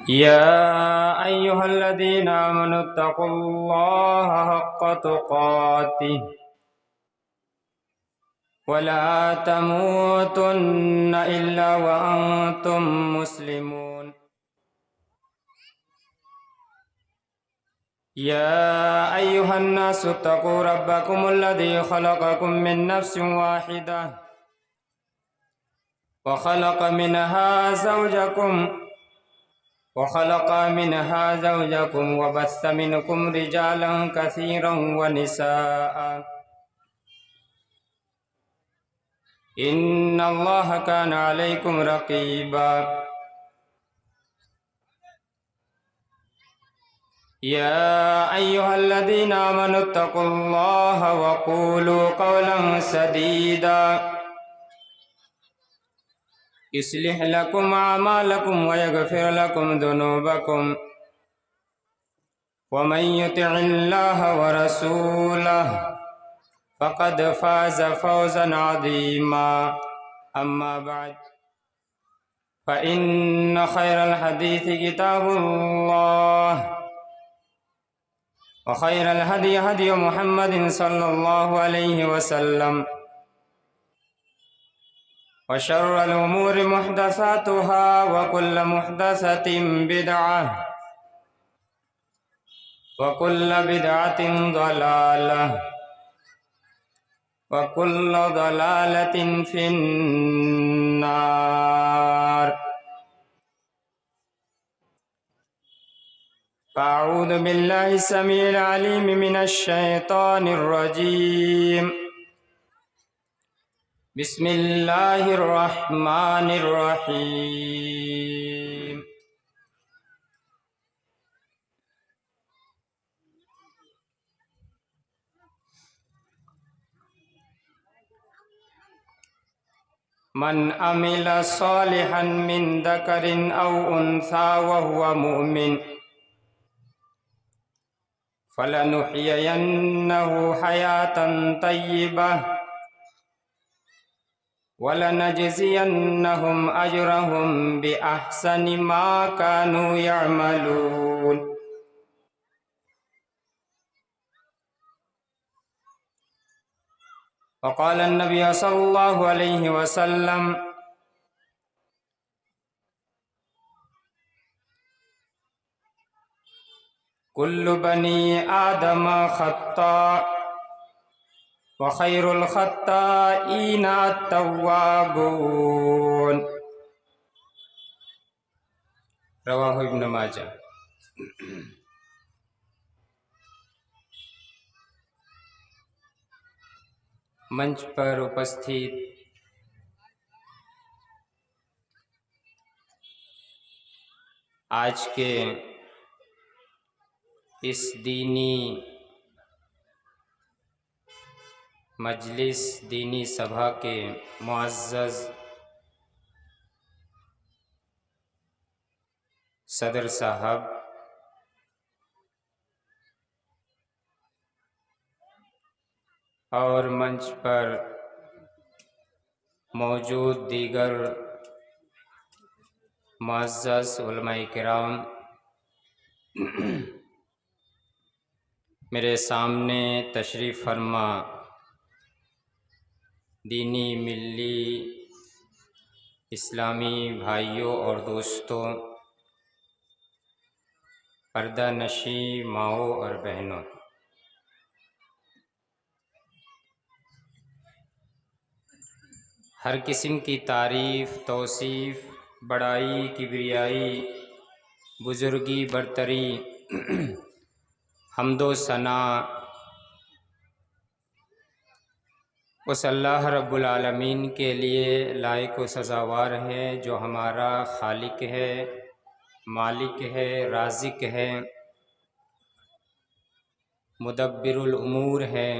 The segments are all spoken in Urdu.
يا أيها الذين آمنوا اتقوا الله حق تقاته ولا تموتن إلا وأنتم مسلمون. يا أيها الناس اتقوا ربكم الذي خلقكم من نفس واحدة وخلق منها زوجكم وبث منكم رجالا كثيرا ونساء. إن الله كان عليكم رقيبا. يا أيها الذين آمنوا اتقوا الله وقولوا قولا سديدا يصلح لكم أعمالكم ويغفر لكم ذنوبكم ومن يطع الله ورسوله فقد فاز فوزا عظيما. أما بعد فإن خير الحديث كتاب الله وخير الهدي هدي محمد صلى الله عليه وسلم وشر الأمور محدثاتها وكل محدثة بدعة وكل بدعة ضلالة وكل ضلالة في النار. فأعوذ بالله السميع العليم من الشيطان الرجيم. بسم الله الرحمن الرحيم. من عمل صالحا من ذكر أو أنثى وهو مؤمن فلنحيينه حياة طيبة ولنجزينهم أجرهم بأحسن ما كانوا يعملون. وقال النبي صلى الله عليه وسلم: كل بني آدم خطاء وخير الخطائين التوابون. رواہ ابن ماجہ۔ منچ پر اپستھت آج کے اس دینی مجلس، دینی سبھا کے معزز صدر صاحب، اور منچ پر موجود دیگر معزز علماء کرام، میرے سامنے تشریف فرما دینی ملی اسلامی بھائیوں اور دوستوں، پردہ نشی ماؤں اور بہنوں، ہر قسم کی تعریف، توصیف، بڑائی، کبریائی، بزرگی، برتری، حمد و ثنا اس اللہ رب العالمین کے لیے لائق و سزاوار ہے جو ہمارا خالق ہے، مالک ہے، رازق ہے، مدبر الامور ہے،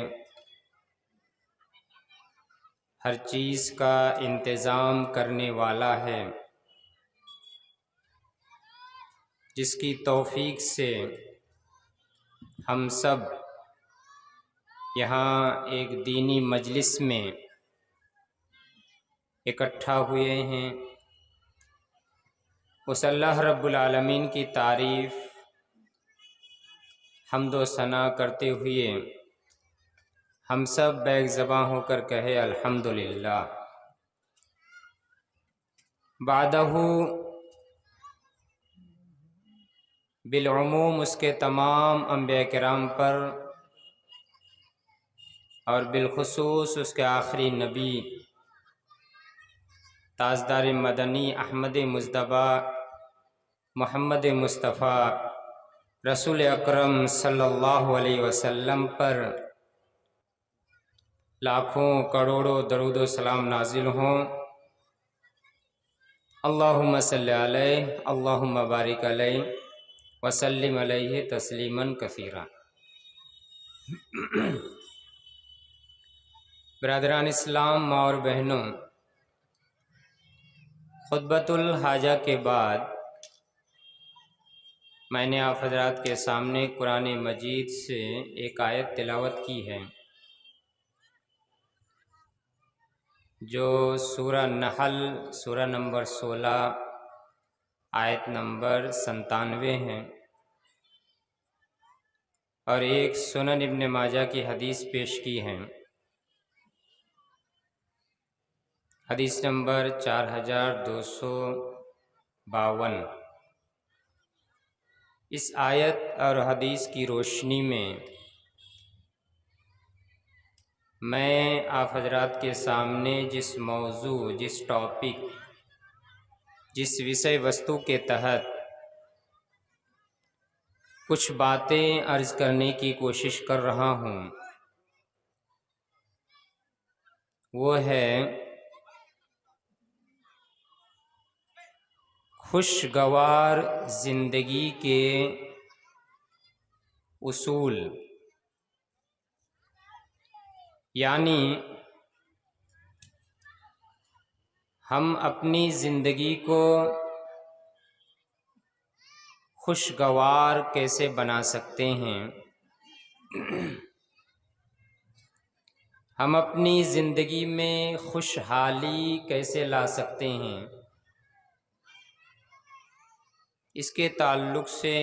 ہر چیز کا انتظام کرنے والا ہے، جس کی توفیق سے ہم سب یہاں ایک دینی مجلس میں اکٹھا ہوئے ہیں، اس اللہ رب العالمین کی تعریف حمد و ثنا کرتے ہوئے ہم سب بیک زباں ہو کر کہے الحمدللہ۔ بعدہ بالعموم اس کے تمام انبیاء کرام پر اور بالخصوص اس کے آخری نبی تاجدار مدنی احمد مجتبیٰ محمد مصطفیٰ رسول اکرم صلی اللہ علیہ وسلم پر لاکھوں کروڑوں درود و سلام نازل ہوں۔ اللہم صلی علیہ، اللہم بارک علیہ وسلم علیہ تسلیما کثیرا۔ برادران اسلام، ماں اور بہنوں، خطبۃ الحاجہ کے بعد میں نے آپ حضرات کے سامنے قرآن مجید سے ایک آیت تلاوت کی ہے جو سورہ نحل سورہ نمبر 16 آیت نمبر 97 ہے، اور ایک سنن ابن ماجہ کی حدیث پیش کی ہے، حدیث نمبر 4252۔ اس آیت اور حدیث کی روشنی میں میں آپ حضرات کے سامنے جس موضوع، جس ٹاپک، جس وشے وستو کے تحت کچھ باتیں عرض کرنے کی کوشش کر رہا ہوں وہ ہے خوشگوار زندگی کے اصول، یعنی ہم اپنی زندگی کو خوشگوار کیسے بنا سکتے ہیں، ہم اپنی زندگی میں خوشحالی کیسے لا سکتے ہیں، اس کے تعلق سے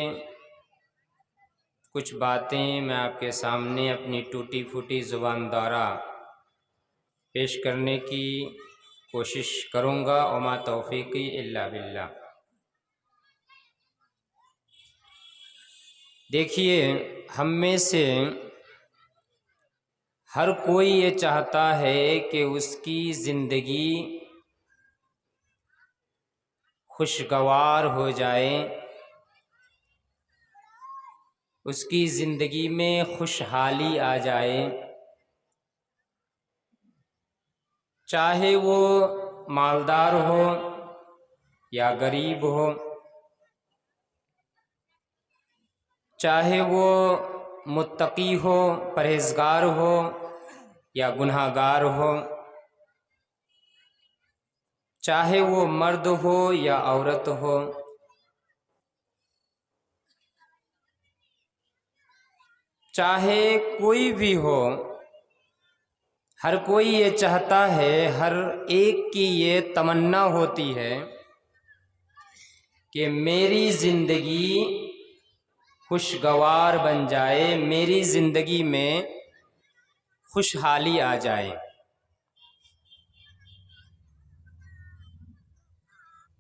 کچھ باتیں میں آپ کے سامنے اپنی ٹوٹی پھوٹی زبان دارا پیش کرنے کی کوشش کروں گا، وما توفیقی الا باللہ۔ دیکھیے، ہم میں سے ہر کوئی یہ چاہتا ہے کہ اس کی زندگی خوشگوار ہو جائے، اس کی زندگی میں خوشحالی آ جائے، چاہے وہ مالدار ہو یا غریب ہو، چاہے وہ متقی ہو، پرہیزگار ہو یا گناہ گار ہو، چاہے وہ مرد ہو یا عورت ہو، چاہے کوئی بھی ہو، ہر کوئی یہ چاہتا ہے، ہر ایک کی یہ تمنا ہوتی ہے کہ میری زندگی خوشگوار بن جائے، میری زندگی میں خوشحالی آ جائے۔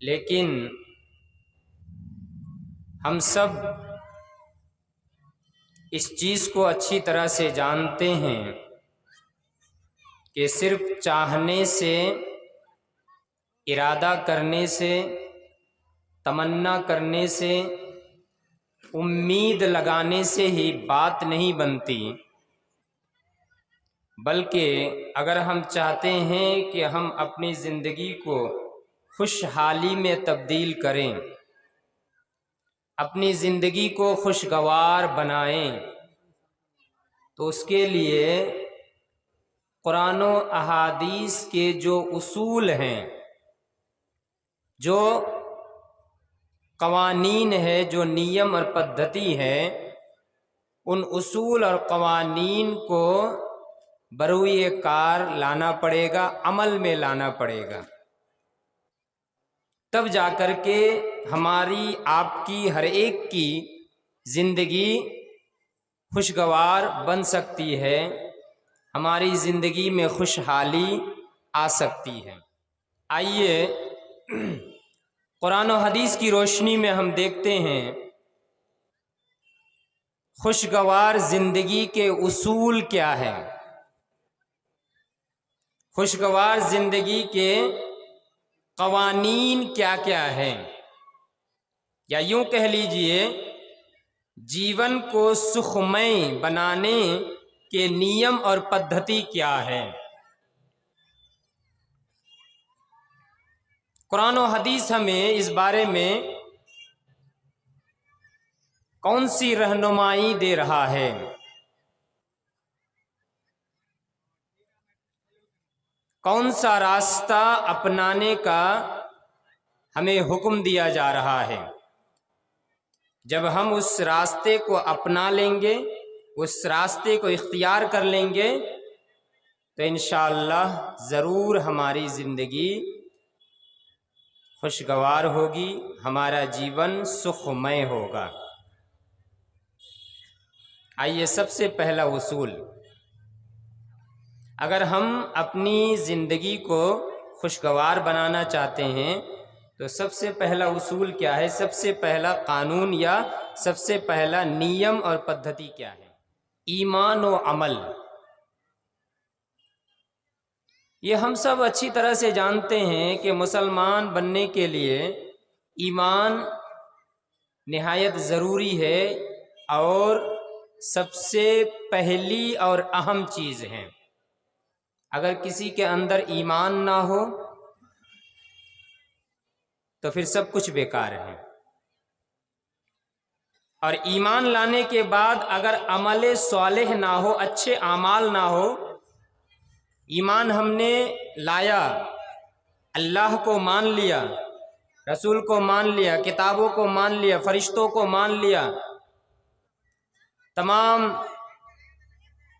لیکن ہم سب اس چیز کو اچھی طرح سے جانتے ہیں کہ صرف چاہنے سے، ارادہ کرنے سے، تمنا کرنے سے، امید لگانے سے ہی بات نہیں بنتی، بلکہ اگر ہم چاہتے ہیں کہ ہم اپنی زندگی کو خوشحالی میں تبدیل کریں، اپنی زندگی کو خوشگوار بنائیں، تو اس کے لیے قرآن و احادیث کے جو اصول ہیں، جو قوانین ہے، جو نیم اور پدھتی ہے، ان اصول اور قوانین کو بروئے کار لانا پڑے گا، عمل میں لانا پڑے گا۔ تب جا کر کے ہماری آپ کی ہر ایک کی زندگی خوشگوار بن سکتی ہے، ہماری زندگی میں خوشحالی آ سکتی ہے۔ آئیے قرآن و حدیث کی روشنی میں ہم دیکھتے ہیں خوشگوار زندگی کے اصول کیا ہیں، خوشگوار زندگی کے قوانین کیا کیا ہیں، یا یوں کہہ لیجئے جیون کو سکھمئی بنانے کے نیم اور پدھتی کیا ہے۔ قرآن و حدیث ہمیں اس بارے میں کون سی رہنمائی دے رہا ہے؟ کون سا راستہ اپنانے کا ہمیں حکم دیا جا رہا ہے؟ جب ہم اس راستے کو اپنا لیں گے، اس راستے کو اختیار کر لیں گے تو انشاءاللہ ضرور ہماری زندگی خوشگوار ہوگی، ہمارا جیون سکھمئے ہوگا۔ آئیے سب سے پہلا اصول، اگر ہم اپنی زندگی کو خوشگوار بنانا چاہتے ہیں تو سب سے پہلا اصول کیا ہے، سب سے پہلا قانون یا سب سے پہلا نیم اور پدھتی کیا ہے؟ ایمان و عمل۔ یہ ہم سب اچھی طرح سے جانتے ہیں کہ مسلمان بننے کے لیے ایمان نہایت ضروری ہے اور سب سے پہلی اور اہم چیز ہے۔ اگر کسی کے اندر ایمان نہ ہو تو پھر سب کچھ بیکار ہے، اور ایمان لانے کے بعد اگر عمل صالح نہ ہو، اچھے اعمال نہ ہو، ایمان ہم نے لایا، اللہ کو مان لیا، رسول کو مان لیا، کتابوں کو مان لیا، فرشتوں کو مان لیا، تمام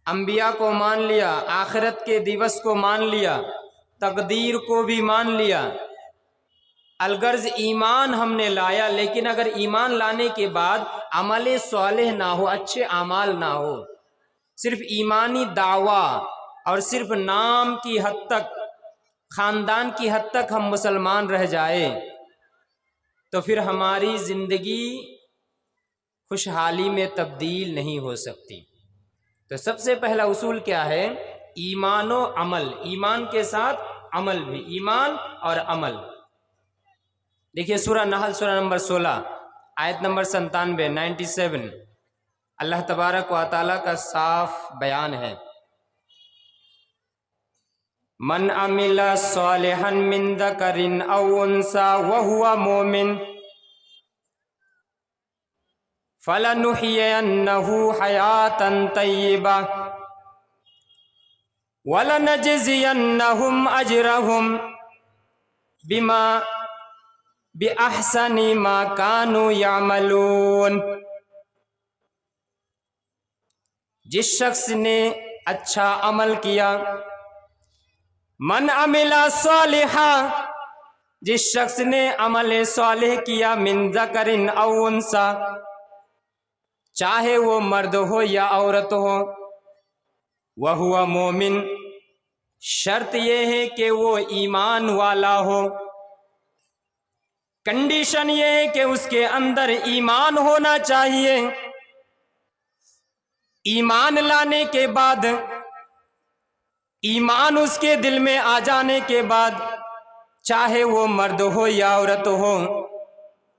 انبیاء کو مان لیا، آخرت کے دیوس کو مان لیا، تقدیر کو بھی مان لیا، الغرض ایمان ہم نے لایا، لیکن اگر ایمان لانے کے بعد عمل صالح نہ ہو، اچھے اعمال نہ ہو، صرف ایمانی دعویٰ اور صرف نام کی حد تک، خاندان کی حد تک ہم مسلمان رہ جائے تو پھر ہماری زندگی خوشحالی میں تبدیل نہیں ہو سکتی۔ تو سب سے پہلا اصول کیا ہے؟ ایمان و عمل، ایمان کے ساتھ عمل بھی، ایمان اور عمل۔ دیکھیے سورہ نحل، سورہ نمبر 16 آیت نمبر 97 اللہ تبارک و تعالیٰ کا صاف بیان ہے، من عمل صالحا من ذکر او انثی وہو مؤمن فلنحیینہ حیاۃ طیبہ ولنجزینہم اجرہم بما بأحسن ما کانوا یعملون۔ جس شخص نے اچھا عمل کیا، من عمل صالحا، جس شخص نے عمل صالح کیا، من ذکر او انثی، چاہے وہ مرد ہو یا عورت ہو، وہو مومن، شرط یہ ہے کہ وہ ایمان والا ہو، کنڈیشن یہ ہے کہ اس کے اندر ایمان ہونا چاہیے۔ ایمان لانے کے بعد، ایمان اس کے دل میں آ جانے کے بعد، چاہے وہ مرد ہو یا عورت ہو،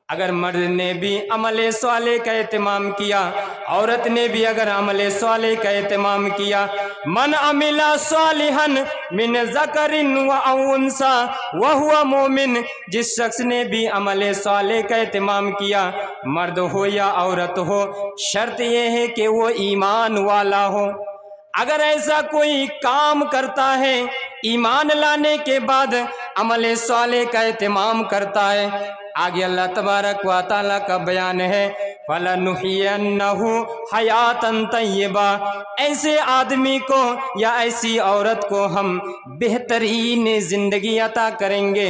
اگر مرد نے بھی عمل صالح کا اہتمام کیا، عورت نے بھی اگر عمل صالح کا اہتمام کیا، من عمل صالحا من ذکر و انثی وہو مومن، جس شخص نے بھی عمل صالح کا اہتمام کیا، مرد ہو یا عورت ہو، شرط یہ ہے کہ وہ ایمان والا ہو۔ اگر ایسا کوئی کام کرتا ہے، ایمان لانے کے بعد عمل صالح کا اہتمام کرتا ہے، آگے اللہ تبارک و تعالیٰ کا بیان ہے، فَلَنُحْيِيَنَّهُ حَيَاتًا طَيِّبَةً، ایسے آدمی کو یا ایسی عورت کو ہم بہترین زندگی عطا کریں گے،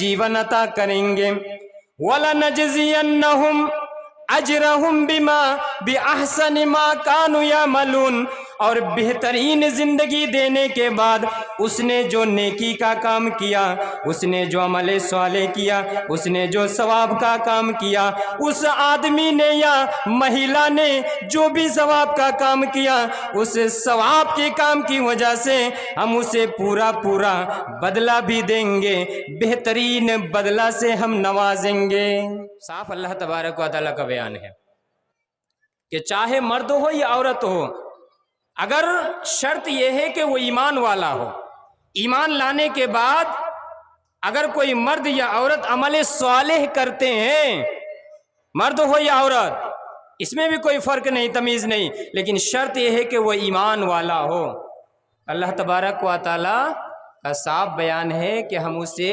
جیون عطا کریں گے۔ وَلَنَجْزِيَنَّهُمْ اجرہم بما باحسن ما کانوا یعملون، اور بہترین زندگی دینے کے بعد اس نے جو نیکی کا کام کیا، اس نے جو عمل صالح کیا، اس نے جو ثواب کا کام کیا، اس آدمی نے یا مہیلا نے جو بھی ثواب کا کام کیا، اس ثواب کے کام کی وجہ سے ہم اسے پورا بدلہ بھی دیں گے، بہترین بدلہ سے ہم نوازیں گے۔ صاف اللہ تبارک و تعالیٰ کا بیان ہے کہ چاہے مرد ہو یا عورت ہو، اگر شرط یہ ہے کہ وہ ایمان والا ہو، ایمان لانے کے بعد اگر کوئی مرد یا عورت عمل صالح کرتے ہیں، مرد ہو یا عورت، اس میں بھی کوئی فرق نہیں، تمیز نہیں، لیکن شرط یہ ہے کہ وہ ایمان والا ہو۔ اللہ تبارک و تعالیٰ کا صاف بیان ہے کہ ہم اسے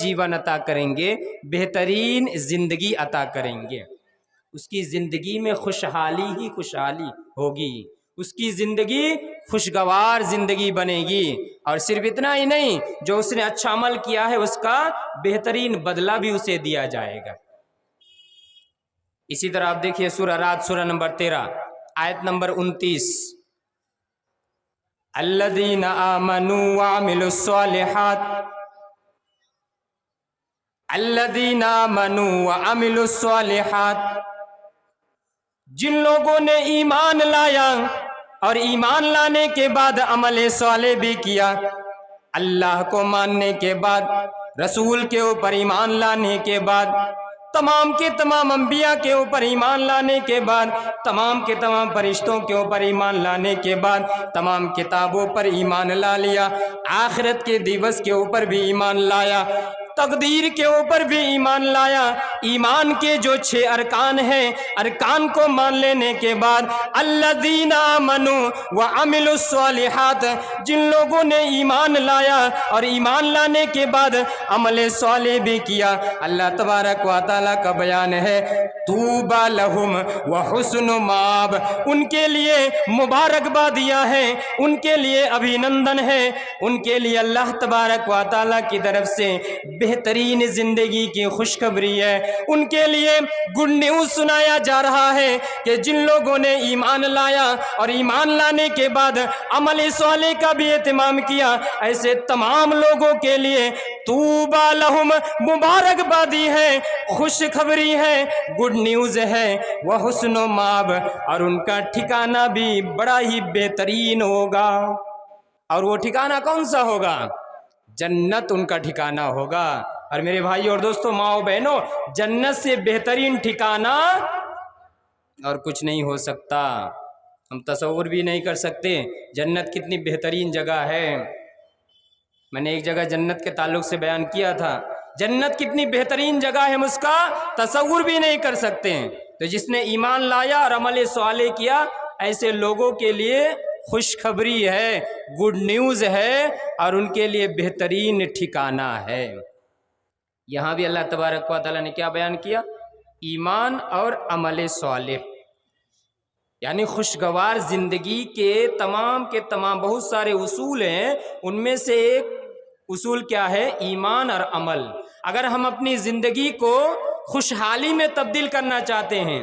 جیون عطا کریں گے، بہترین زندگی عطا کریں گے، اس کی زندگی میں خوشحالی ہی خوشحالی ہوگی، اس کی زندگی خوشگوار زندگی بنے گی، اور صرف اتنا ہی نہیں، جو اس نے اچھا عمل کیا ہے اس کا بہترین بدلہ بھی اسے دیا جائے گا۔ اسی طرح آپ دیکھیے سورہ رات، سورہ نمبر 13 آیت نمبر 29، الذین آمنوا وعملوا الصالحات، الذین آمنوا وعملوا الصالحات، جن لوگوں نے ایمان لایا اور ایمان لانے کے بعد عمل صالح بھی کیا، اللہ کو ماننے کے بعد، رسول کے اوپر ایمان لانے کے بعد، تمام کے تمام انبیاء کے اوپر ایمان لانے کے بعد، تمام کے تمام فرشتوں کے اوپر ایمان لانے کے بعد، تمام کتابوں پر ایمان لا لیا، آخرت کے دیوس کے اوپر بھی ایمان لایا، تقدیر کے اوپر بھی ایمان لایا، ایمان کے جو 6 ارکان ہیں، ارکان کو مان لینے کے بعد، الذین آمنوا وعملوا الصالحات، جن لوگوں نے ایمان لایا اور ایمان لانے کے بعد عمل صالح بھی کیا، اللہ تبارک و تعالیٰ کا بیان ہے طوبی لہم وحسن مآب، ان کے لیے مبارکبادیاں ہیں، ان کے لیے ابھینندن ہے، ان کے لیے اللہ تبارک و تعالیٰ کی طرف سے بہترین زندگی کی خوشخبری ہے، ان کے لیے گڈ نیوز سنایا جا رہا ہے کہ جن لوگوں نے ایمان لایا اور ایمان لانے کے بعد عمل صالح کا بھی اہتمام کیا، ایسے تمام لوگوں کے لیے طوبی لہم، مبارکبادی ہے، خوشخبری ہے، گڈ نیوز ہے، وحسن مآب، اور ان کا ٹھکانہ بھی بڑا ہی بہترین ہوگا۔ اور وہ ٹھکانہ کون سا ہوگا؟ جنت ان کا ٹھکانہ ہوگا۔ اور میرے بھائی اور دوستو، ماں و بہنوں، جنت سے بہترین ٹھکانہ اور کچھ نہیں ہو سکتا، ہم تصور بھی نہیں کر سکتے جنت کتنی بہترین جگہ ہے۔ میں نے ایک جگہ جنت کے تعلق سے بیان کیا تھا، جنت کتنی بہترین جگہ ہے، ہم اس کا تصور بھی نہیں کر سکتے ہیں۔ تو جس نے ایمان لایا اور عمل صالح کیا، ایسے لوگوں کے لیے خوشخبری ہے، گڈ نیوز ہے، اور ان کے لیے بہترین ٹھکانہ ہے۔ یہاں بھی اللہ تبارک و تعالیٰ نے کیا بیان کیا؟ ایمان اور عمل صالح، یعنی خوشگوار زندگی کے تمام بہت سارے اصول ہیں، ان میں سے ایک اصول کیا ہے؟ ایمان اور عمل۔ اگر ہم اپنی زندگی کو خوشحالی میں تبدیل کرنا چاہتے ہیں،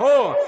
ہو،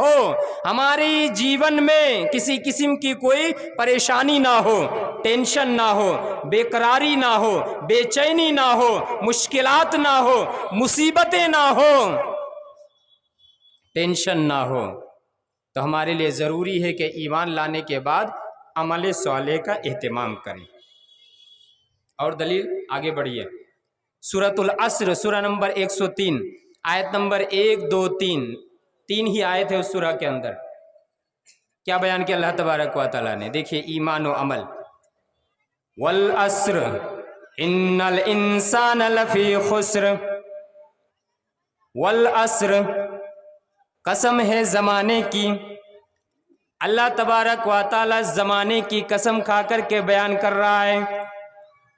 ہو، ہماری جیون میں کسی قسم کی کوئی پریشانی نہ ہو، ٹینشن نہ ہو، بے قراری نہ ہو، بے چینی نہ ہو، مشکلات نہ ہو، مصیبتیں نہ ہو، ٹینشن نہ ہو، تو ہمارے لیے ضروری ہے کہ ایمان لانے کے بعد عمل صالح کا اہتمام کریں۔ اور دلیل آگے بڑھیے، سورۃ العصر، سورہ نمبر 103 آیت نمبر 1 2 3، 3 ہی آیت ہے اس سورہ کے اندر۔ کیا بیان کیا اللہ تبارک و تعالیٰ نے؟ دیکھیے ایمان و عمل، والعصر ان الانسان لفی خسر، والعصر قسم ہے زمانے کی، اللہ تبارک و تعالیٰ زمانے کی قسم کھا کر کے بیان کر رہا ہے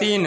3,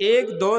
1, 2,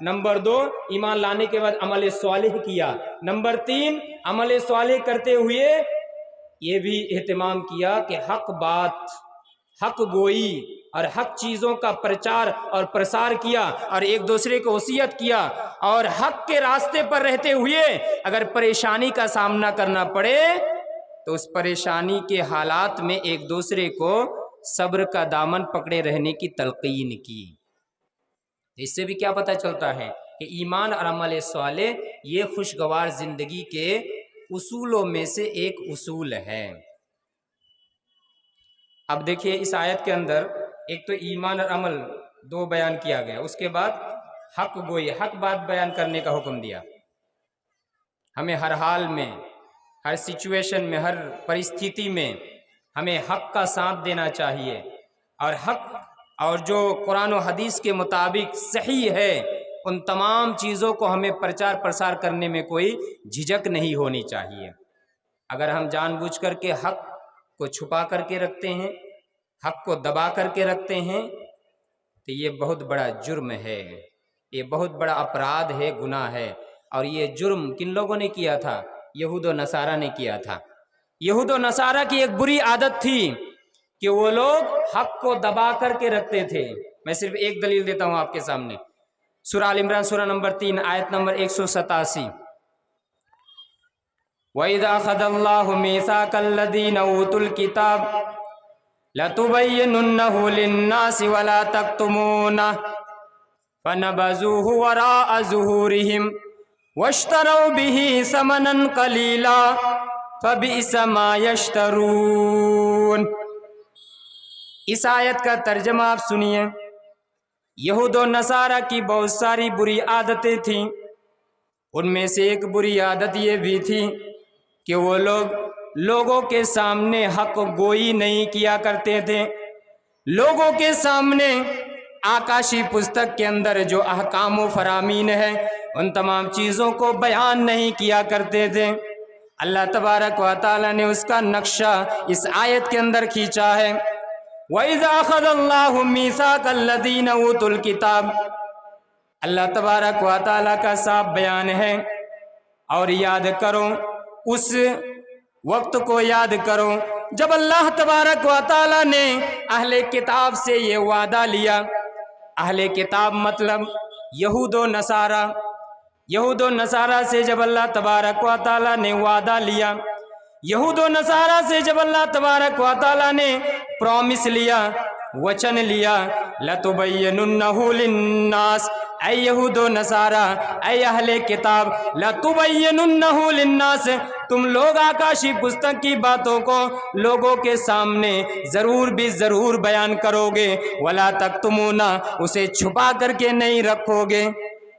نمبر 2 ایمان لانے کے بعد عمل صالح کیا، نمبر 3 عمل صالح کرتے ہوئے یہ بھی اہتمام کیا کہ حق بات، حق گوئی اور حق چیزوں کا پرچار اور پرسار کیا، اور ایک دوسرے کو وصیت کیا، اور حق کے راستے پر رہتے ہوئے اگر پریشانی کا سامنا کرنا پڑے تو اس پریشانی کے حالات میں ایک دوسرے کو صبر کا دامن پکڑے رہنے کی تلقین کی۔ اس سے بھی کیا پتہ چلتا ہے کہ ایمان اور عمل صالح یہ خوشگوار زندگی کے اصولوں میں سے ایک اصول ہے۔ اب دیکھیے اس آیت کے اندر ایک تو ایمان اور عمل 2 بیان کیا گیا، اس کے بعد حق گوئی، حق بات بیان کرنے کا حکم دیا۔ ہمیں ہر حال میں، ہر سچویشن میں، ہر پرستھتی میں ہمیں حق کا ساتھ دینا چاہیے، اور حق اور جو قرآن و حدیث کے مطابق صحیح ہے ان تمام چیزوں کو ہمیں پرچار پرسار کرنے میں کوئی جھجک نہیں ہونی چاہیے۔ اگر ہم جان بوجھ کر کے حق کو چھپا کر کے رکھتے ہیں، حق کو دبا کر کے رکھتے ہیں، تو یہ بہت بڑا جرم ہے، یہ بہت بڑا اپرادھ ہے، گناہ ہے۔ اور یہ جرم کن لوگوں نے کیا تھا؟ یہود و نصارہ نے کیا تھا۔ یہود و نصارہ کی ایک بری عادت تھی کہ وہ لوگ حق کو دبا کر کے رکھتے تھے۔ میں صرف ایک دلیل دیتا ہوں آپ کے سامنے، سورہ آل عمران سورہ نمبر 3 آیت نمبر 187، وَإِذَا أَخَذَ اللَّهُ مِيثَاقَ الَّذِينَ أُوتُوا الْكِتَابَ لَتُبَيِّنُنَّهُ لِلنَّاسِ وَلَا تَكْتُمُونَهُ فَنَبَذُوهُ وَرَاءَ ظُهُورِهِمْ وَاشْتَرَوْا بِهِ ثَمَنًا قَلِيلًا فَبِئْسَ مَا يَشْتَرُونَ۔ اس آیت کا ترجمہ آپ سنیے۔ یہود و نصارہ کی بہت ساری بری عادتیں تھیں، ان میں سے ایک بری عادت یہ بھی تھی کہ وہ لوگوں کے سامنے حق گوئی نہیں کیا کرتے تھے، لوگوں کے سامنے آکاشی پستک کے اندر جو احکام و فرامین ہے ان تمام چیزوں کو بیان نہیں کیا کرتے تھے۔ اللہ تبارک و تعالی نے اس کا نقشہ اس آیت کے اندر کھینچا ہے۔ وَإِذَا أَخَذَ اللَّهُ مِيثَاقَ الَّذِينَ أُوتُوا الْكِتَابَ، اللہ تبارک و تعالی کا صاف بیان ہے، اور یاد کرو اس وقت کو، یاد کرو جب اللہ تبارک و تعالی نے اہل کتاب سے یہ وعدہ لیا۔ اہل کتاب مطلب یہود و نصارہ، یہود و نصارہ سے جب اللہ تبارک و تعالی نے وعدہ لیا، یہود و نصارہ سے جب اللہ تبارک و تعالی نے پرومس لیا، وچن لیا، لَتُبَيِّنُنَّهُ لِلنَّاسِ، اے یہود و نصارہ، اے اہل کتاب، لَتُبَيِّنُنَّهُ لِلنَّاسِ، تم لوگ آکاشی پستک کی باتوں کو لوگوں کے سامنے ضرور بھی ضرور بیان کرو گے، وَلَا تَكْتُمُونَ، اسے چھپا کر کے نہیں رکھو گے۔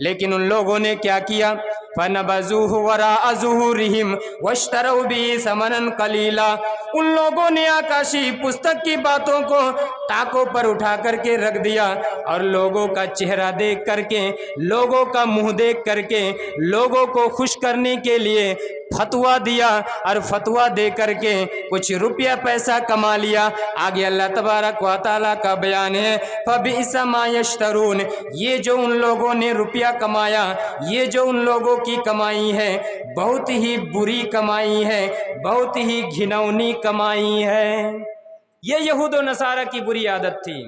لیکن ان لوگوں نے کیا کیا؟ فَنَبَذُوهُ وَرَاءَ ظُهُورِهِمْ وَاشْتَرَوْا بِهِ ثَمَنًا قَلِيلًا، ان لوگوں نے آکاشی پستک کی باتوں کو ٹاکوں پر اٹھا کر کے رکھ دیا، اور لوگوں کا چہرہ دیکھ کر کے، لوگوں کا منہ دیکھ کر کے، لوگوں کو خوش کرنے کے لیے فتویٰ دیا، اور فتویٰ دے کر کے کچھ روپیہ پیسہ کما لیا۔ آگے اللہ تبارک و تعالیٰ کا بیان ہے، فَبِئْسَ مَا يَشْتَرُونَ، یہ جو ان لوگوں نے روپیہ کمایا، یہ جو ان لوگوں کی کمائی ہے، بہت ہی بری کمائی ہے، بہت ہی گھناؤنی کمائی ہے۔ یہ یہود و نصارہ کی بری عادت تھی،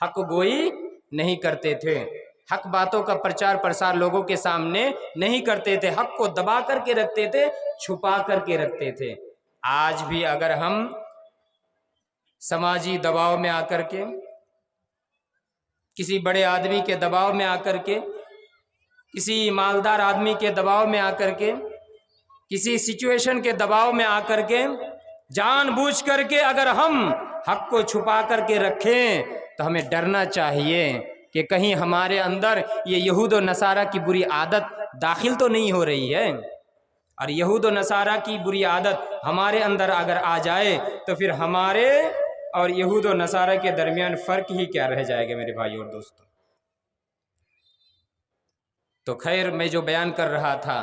حق گوئی نہیں کرتے تھے، حق باتوں کا پرچار پرسار لوگوں کے سامنے نہیں کرتے تھے، حق کو دبا کر کے رکھتے تھے، چھپا کر کے رکھتے تھے۔ آج بھی اگر ہم سماجی دباؤ میں آ کر کے، کسی بڑے آدمی کے دباؤ میں آ کر کے، کسی مالدار آدمی کے دباؤ میں آ کر کے، کسی سچویشن کے دباؤ میں آ کر کے، جان بوجھ کر کے اگر ہم حق کو چھپا کر کے رکھیں تو ہمیں ڈرنا چاہیے کہ کہیں ہمارے اندر یہ یہود و نصارہ کی بری عادت داخل تو نہیں ہو رہی ہے۔ اور یہود و نصارہ کی بری عادت ہمارے اندر اگر آ جائے تو پھر ہمارے اور یہود و نصارہ کے درمیان فرق ہی کیا رہ جائے گا میرے بھائی اور دوستوں۔ تو خیر، میں جو بیان کر رہا تھا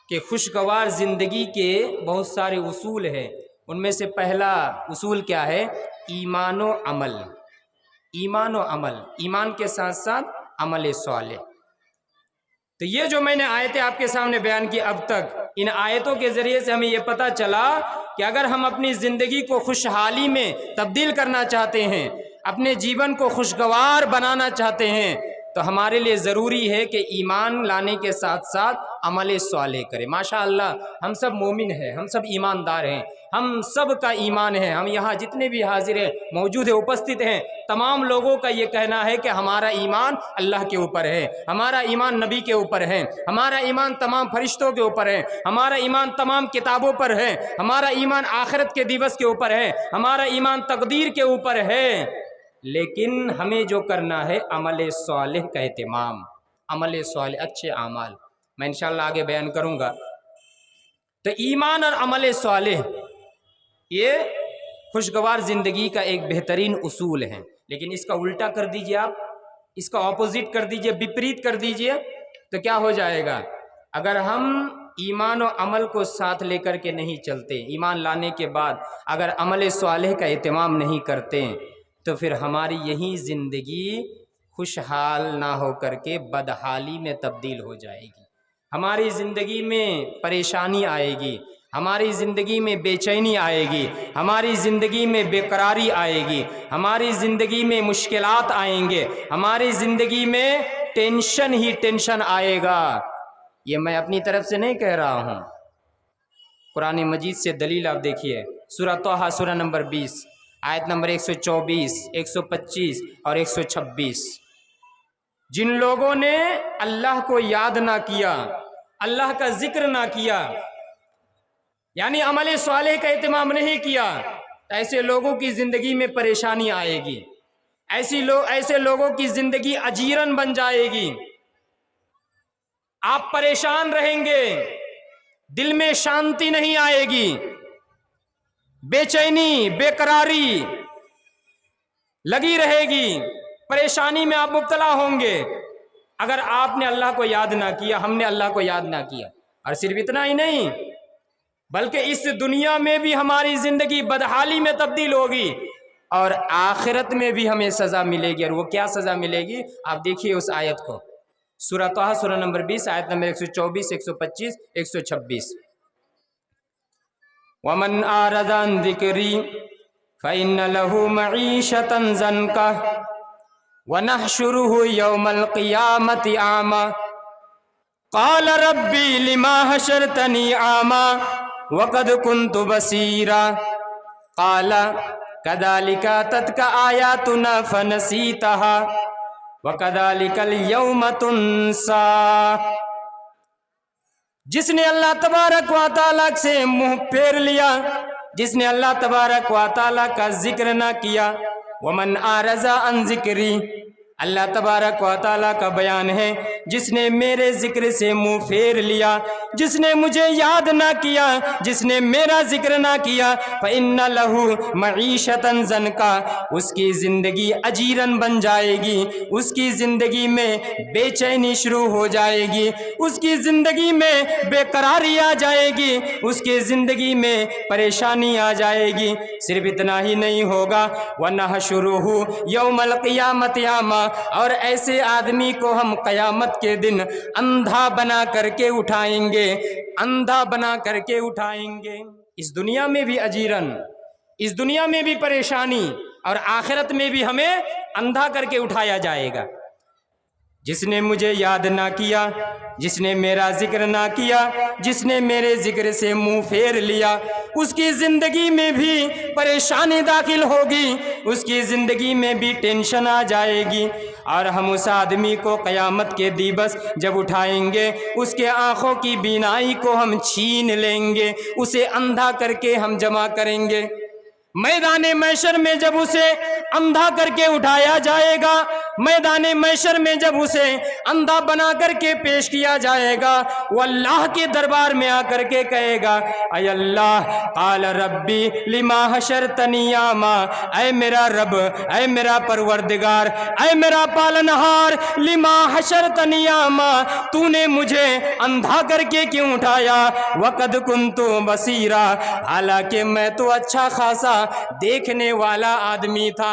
کہ خوشگوار زندگی کے بہت سارے اصول ہیں، ان میں سے پہلا اصول کیا ہے؟ ایمان و عمل۔ ایمان و عمل، ایمان کے ساتھ ساتھ عمل صالح۔ تو یہ جو میں نے آیتیں آپ کے سامنے بیان کی اب تک، ان آیتوں کے ذریعے سے ہمیں یہ پتہ چلا کہ اگر ہم اپنی زندگی کو خوشحالی میں تبدیل کرنا چاہتے ہیں، اپنے جیون کو خوشگوار بنانا چاہتے ہیں، تو ہمارے لیے ضروری ہے کہ ایمان لانے کے ساتھ ساتھ عمل صالح کریں۔ ماشاءاللہ ہم سب مومن ہیں، ہم سب ایماندار ہیں، ہم سب کا ایمان ہے۔ ہم یہاں جتنے بھی حاضر ہیں، موجود ہیں، اپستھت ہیں، تمام لوگوں کا یہ کہنا ہے کہ ہمارا ایمان اللہ کے اوپر ہے، ہمارا ایمان نبی کے اوپر ہے، ہمارا ایمان تمام فرشتوں کے اوپر ہے، ہمارا ایمان تمام کتابوں پر ہے، ہمارا ایمان آخرت کے دیوس کے اوپر ہے، ہمارا ایمان تقدیر کے اوپر ہے۔ لیکن ہمیں جو کرنا ہے عمل صالح کا اہتمام، عمل صالح، اچھے اعمال، میں انشاءاللہ آگے بیان کروں گا۔ تو ایمان اور عمل صالح یہ خوشگوار زندگی کا ایک بہترین اصول ہے، لیکن اس کا الٹا کر دیجئے، آپ اس کا اپوزٹ کر دیجئے، وپریت کر دیجئے، تو کیا ہو جائے گا؟ اگر ہم ایمان و عمل کو ساتھ لے کر کے نہیں چلتے، ایمان لانے کے بعد اگر عمل صالح کا اہتمام نہیں کرتے، تو پھر ہماری یہی زندگی خوشحال نہ ہو کر کے بدحالی میں تبدیل ہو جائے گی، ہماری زندگی میں پریشانی آئے گی، ہماری زندگی میں بے چینی آئے گی، ہماری زندگی میں بے قراری آئے گی، ہماری زندگی میں مشکلات آئیں گے، ہماری زندگی میں ٹینشن ہی ٹینشن آئے گا۔ یہ میں اپنی طرف سے نہیں کہہ رہا ہوں، قرآن مجید سے دلیل آپ دیکھیے، سورہ طٰہٰ سورہ نمبر 20 آیت نمبر 124، 125 اور 126۔ جن لوگوں نے اللہ کو یاد نہ کیا، اللہ کا ذکر نہ کیا، یعنی عمل صالح کا اہتمام نہیں کیا، ایسے لوگوں کی زندگی میں پریشانی آئے گی، ایسے لوگوں کی زندگی اجیرن بن جائے گی، آپ پریشان رہیں گے، دل میں شانتی نہیں آئے گی، بے چینی، بے قراری لگی رہے گی، پریشانی میں آپ مبتلا ہوں گے اگر آپ نے اللہ کو یاد نہ کیا، ہم نے اللہ کو یاد نہ کیا۔ اور صرف اتنا ہی نہیں، بلکہ اس دنیا میں بھی ہماری زندگی بدحالی میں تبدیل ہوگی اور آخرت میں بھی ہمیں سزا ملے گی۔ اور وہ کیا سزا ملے گی؟ آپ دیکھیے اس آیت کو، سورہ طٰہٰ سورہ نمبر 20 آیت نمبر 124، 125، 126۔ وَمَنْ أَعْرَضَ عَنْ ذِكْرِي فَإِنَّ لَهُ مَعِيشَةً ضَنْكًا وَنَحْشُرُهُ يَوْمَ الْقِيَامَةِ أَعْمَىٰ قَالَ رَبِّ لِمَا حَشَرْتَنِي أَعْمَىٰ وَقَدْ كُنْتُ بَصِيرًا قَالَ كَذَلِكَ أَتَتْكَ آيَاتُنَا فَنَسِيتَهَا وَكَذَلِكَ الْيَوْمَ تُنسَىٰ۔ جس نے اللہ تبارک و تعالیٰ سے منہ پھیر لیا، جس نے اللہ تبارک و تعالیٰ کا ذکر نہ کیا، وَمَنْ أَعْرَضَ عَنْ ذِكْرِي، اللہ تبارک و تعالیٰ کا بیان ہے، جس نے میرے ذکر سے منہ پھیر لیا، جس نے مجھے یاد نہ کیا، جس نے میرا ذکر نہ کیا، فَإِنَّ لَهُ مَعِيشَةً ضَنْكًا، اس کی زندگی اجیرن بن جائے گی، اس کی زندگی میں بے چینی شروع ہو جائے گی، اس کی زندگی میں بے قراری آ جائے گی، اس کی زندگی میں پریشانی آ جائے گی۔ صرف اتنا ہی نہیں ہوگا، وَنَحْشُرُهُ يَوْمَ الْقِيَامَةِ أَعْمَىٰ، اور ایسے آدمی کو ہم قیامت کے دن اندھا بنا کر کے اٹھائیں گے، اندھا بنا کر کے اٹھائیں گے۔ اس دنیا میں بھی اجیرن، اس دنیا میں بھی پریشانی، اور آخرت میں بھی ہمیں اندھا کر کے اٹھایا جائے گا۔ جس نے مجھے یاد نہ کیا، جس نے میرا ذکر نہ کیا، جس نے میرے ذکر سے منہ پھیر لیا، اس کی زندگی میں بھی پریشانی داخل ہوگی، اس کی زندگی میں بھی ٹینشن آ جائے گی، اور ہم اس آدمی کو قیامت کے دیوس جب اٹھائیں گے، اس کے آنکھوں کی بینائی کو ہم چھین لیں گے، اسے اندھا کر کے ہم جمع کریں گے۔ میدان محشر میں جب اسے اندھا کر کے اٹھایا جائے گا، میدان محشر میں جب اسے اندھا بنا کر کے پیش کیا جائے گا، وہ اللہ کے دربار میں آ کر کے کہے گا، اے اللہ، قال ربی لما حشرتنی اعمیٰ، اے میرا رب، اے میرا پروردگار، اے میرا پالنہار، لما حشرتنی اعمیٰ، تو نے مجھے اندھا کر کے کیوں اٹھایا، وقد کنت بصیرا، حالانکہ میں تو اچھا خاصا دیکھنے والا آدمی تھا،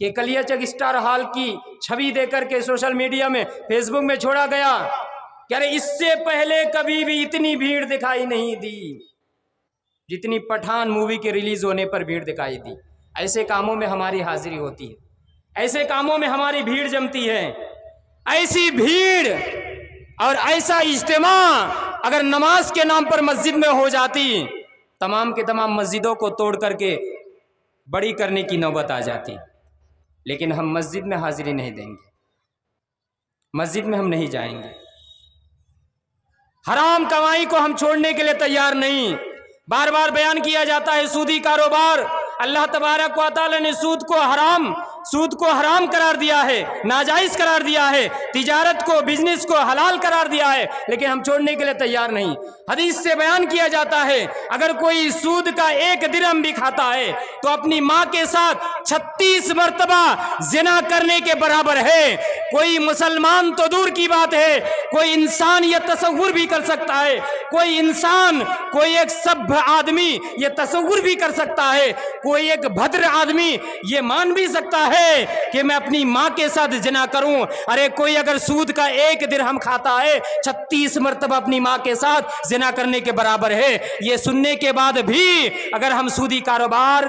کہ کلیہ چک اسٹار ہال کی چھوی دے کر کے سوشل میڈیا میں فیس بک میں چھوڑا گیا کہ ارے اس سے پہلے کبھی بھی اتنی بھیڑ دکھائی نہیں دی جتنی پٹھان مووی کے ریلیز ہونے پر بھیڑ دکھائی دی۔ ایسے کاموں میں ہماری حاضری ہوتی ہے، ایسے کاموں میں ہماری بھیڑ جمتی ہے۔ ایسی بھیڑ اور ایسا اجتماع اگر نماز کے نام پر مسجد میں ہو جاتی، تمام کے تمام مسجدوں کو توڑ کر کے بڑی کرنے کی نوبت آ جاتی، لیکن ہم مسجد میں حاضری نہیں دیں گے، مسجد میں ہم نہیں جائیں گے۔ حرام کمائی کو ہم چھوڑنے کے لیے تیار نہیں۔ بار بار بیان کیا جاتا ہے سودی کاروبار، اللہ تبارک و تعالی نے سود کو حرام قرار دیا ہے، ناجائز قرار دیا ہے، تجارت کو، بزنس کو حلال قرار دیا ہے، لیکن ہم چھوڑنے کے لیے تیار نہیں۔ حدیث سے بیان کیا جاتا ہے اگر کوئی سود کا 1 درہم بھی کھاتا ہے تو اپنی ماں کے ساتھ 36 مرتبہ زنا کرنے کے برابر ہے۔ کوئی مسلمان تو دور کی بات ہے، کوئی انسان یہ تصور بھی کر سکتا ہے، کوئی انسان، کوئی ایک سبھ آدمی یہ تصور بھی کر سکتا ہے، کوئی ایک بھدر آدمی یہ مان بھی سکتا ہے کہ میں اپنی ماں کے ساتھ زنا کروں۔ ارے کوئی اگر سود کا 1 درہم کھاتا ہے 36 مرتبہ اپنی ماں کے ساتھ زنا کرنے کے برابر ہے۔ یہ سننے کے بعد بھی اگر ہم سودی کاروبار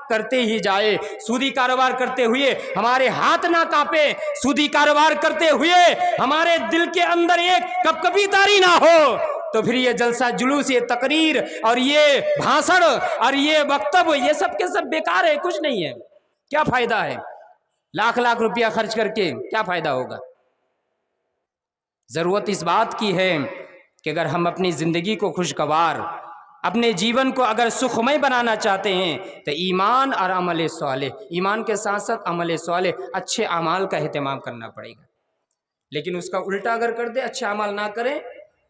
کرتے ہی جائے، سودی کاروبار کرتے ہوئے ہمارے ہاتھ نہ کانپے، سودی کاروبار کرتے ہوئے ہمارے دل کے اندر ایک کپکپی تاری نہ ہو، تو پھر یہ جلسہ جلوس، یہ تقریر اور یہ بھاشن اور یہ وکتب، یہ سب کے سب بیکار ہے، کچھ نہیں ہے۔ کیا فائدہ ہے؟ لاکھ لاکھ روپیہ خرچ کر کے کیا فائدہ ہوگا؟ ضرورت اس بات کی ہے کہ اگر ہم اپنی زندگی کو خوشگوار، اپنے جیون کو اگر سکھمئی بنانا چاہتے ہیں تو ایمان اور عمل صالح، ایمان کے ساتھ ساتھ عمل صالح، اچھے اعمال کا اہتمام کرنا پڑے گا۔ لیکن اس کا الٹا اگر کر دے، اچھے اعمال نہ کریں،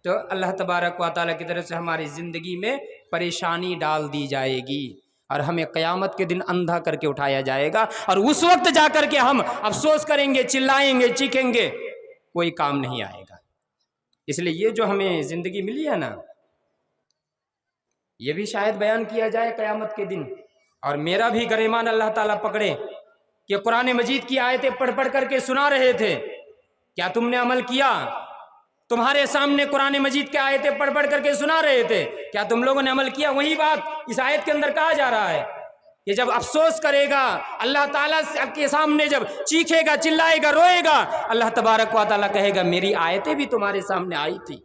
تو اللہ تبارک و تعالیٰ کی طرف سے ہماری زندگی میں پریشانی ڈال دی جائے گی اور ہمیں قیامت کے دن اندھا کر کے اٹھایا جائے گا، اور اس وقت جا کر کے ہم افسوس کریں گے، چلائیں گے، چیخیں گے، کوئی کام نہیں آئے گا۔ اس لیے یہ جو ہمیں زندگی ملی ہے نا، یہ بھی شاید بیان کیا جائے قیامت کے دن، اور میرا بھی گریمان اللہ تعالیٰ پکڑے کہ قرآن مجید کی آیتیں پڑھ پڑھ کر کے سنا رہے تھے، کیا تم نے عمل کیا؟ تمہارے سامنے قرآن مجید کے آیتیں پڑھ پڑھ کر کے سنا رہے تھے، کیا تم لوگوں نے عمل کیا؟ وہی بات اس آیت کے اندر کہا جا رہا ہے کہ جب افسوس کرے گا اللہ تعالیٰ کے سامنے، جب چیخے گا، چلائے گا، روئے گا، اللہ تبارک و تعالیٰ کہے گا میری آیتیں بھی تمہارے سامنے آئی تھی،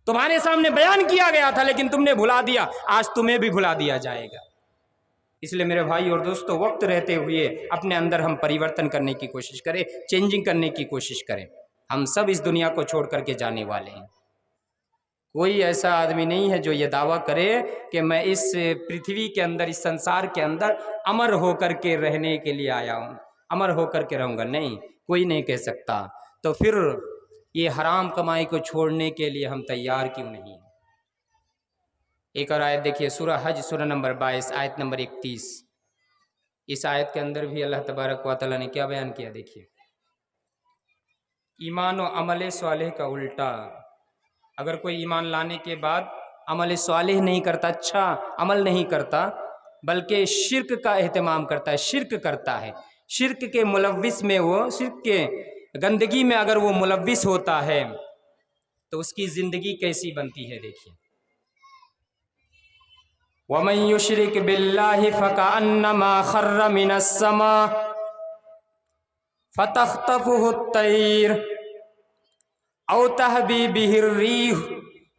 تمہارے سامنے بیان کیا گیا تھا، لیکن تم نے بھلا دیا، آج تمہیں بھی بھلا دیا جائے گا۔ اس لیے میرے بھائی اور دوستو، وقت رہتے ہوئے اپنے اندر ہم پریورتن کرنے کی کوشش کریں، چینجنگ کرنے کی کوشش کریں۔ ہم سب اس دنیا کو چھوڑ کر کے جانے والے ہیں۔ کوئی ایسا آدمی نہیں ہے جو یہ دعویٰ کرے کہ میں اس پرتھوی کے اندر، اس سنسار کے اندر امر ہو کر کے رہنے کے لیے آیا ہوں، امر ہو کر کے رہوں گا، نہیں، کوئی نہیں کہہ سکتا۔ تو پھر یہ حرام کمائی کو چھوڑنے کے لیے ہم تیار کیوں نہیں ہیں؟ ایک اور آیت دیکھیے، سورہ حج، سورہ نمبر 22، آیت نمبر 31۔ اس آیت کے اندر بھی اللہ تبارک و تعالیٰ نے کیا بیان کیا؟ دیکھیے، ایمان و عمل صالح کا الٹا۔ اگر کوئی ایمان لانے کے بعد عمل صالح نہیں کرتا، اچھا عمل نہیں کرتا، بلکہ شرک کا اہتمام کرتا ہے، شرک کرتا ہے، شرک کے ملوث میں، وہ شرک کے گندگی میں اگر وہ ملوث ہوتا ہے تو اس کی زندگی کیسی بنتی ہے؟ دیکھیے، وَمَن يُشْرِكْ بِاللَّهِ فَكَأَنَّمَا خَرَّ مِنَ السَّمَاءِ فَتَخْطَفُهُ الطَّيْرُ أَوْ تَهْوِي بِهِ الرِّيحُ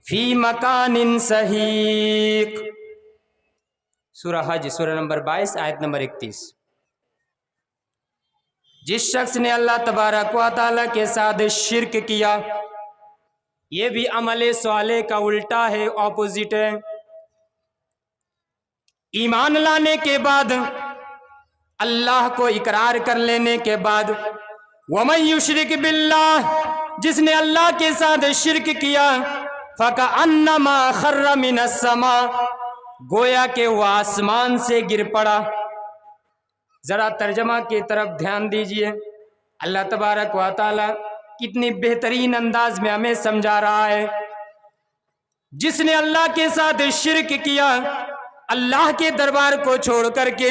فِي مَكَانٍ سَحِيقٍ۔ سورہ حج، سورہ نمبر 22، آیت نمبر 31۔ جس شخص نے اللہ تبارک و تعالیٰ کے ساتھ شرک کیا، یہ بھی عمل صالح کا الٹا ہے، اپوزٹ ہے۔ ایمان لانے کے بعد، اللہ کو اقرار کر لینے کے بعد، وَمَن يُشْرِكْ بِاللَّهِ، جس نے اللہ کے ساتھ شرک کیا، فَكَأَنَّمَا خَرَّ مِنَ السَّمَاءِ، گویا کہ وہ آسمان سے گر پڑا۔ ذرا ترجمہ کی طرف دھیان دیجئے، اللہ تبارک و تعالی کتنی بہترین انداز میں ہمیں سمجھا رہا ہے۔ جس نے اللہ کے ساتھ شرک کیا، اللہ کے دربار کو چھوڑ کر کے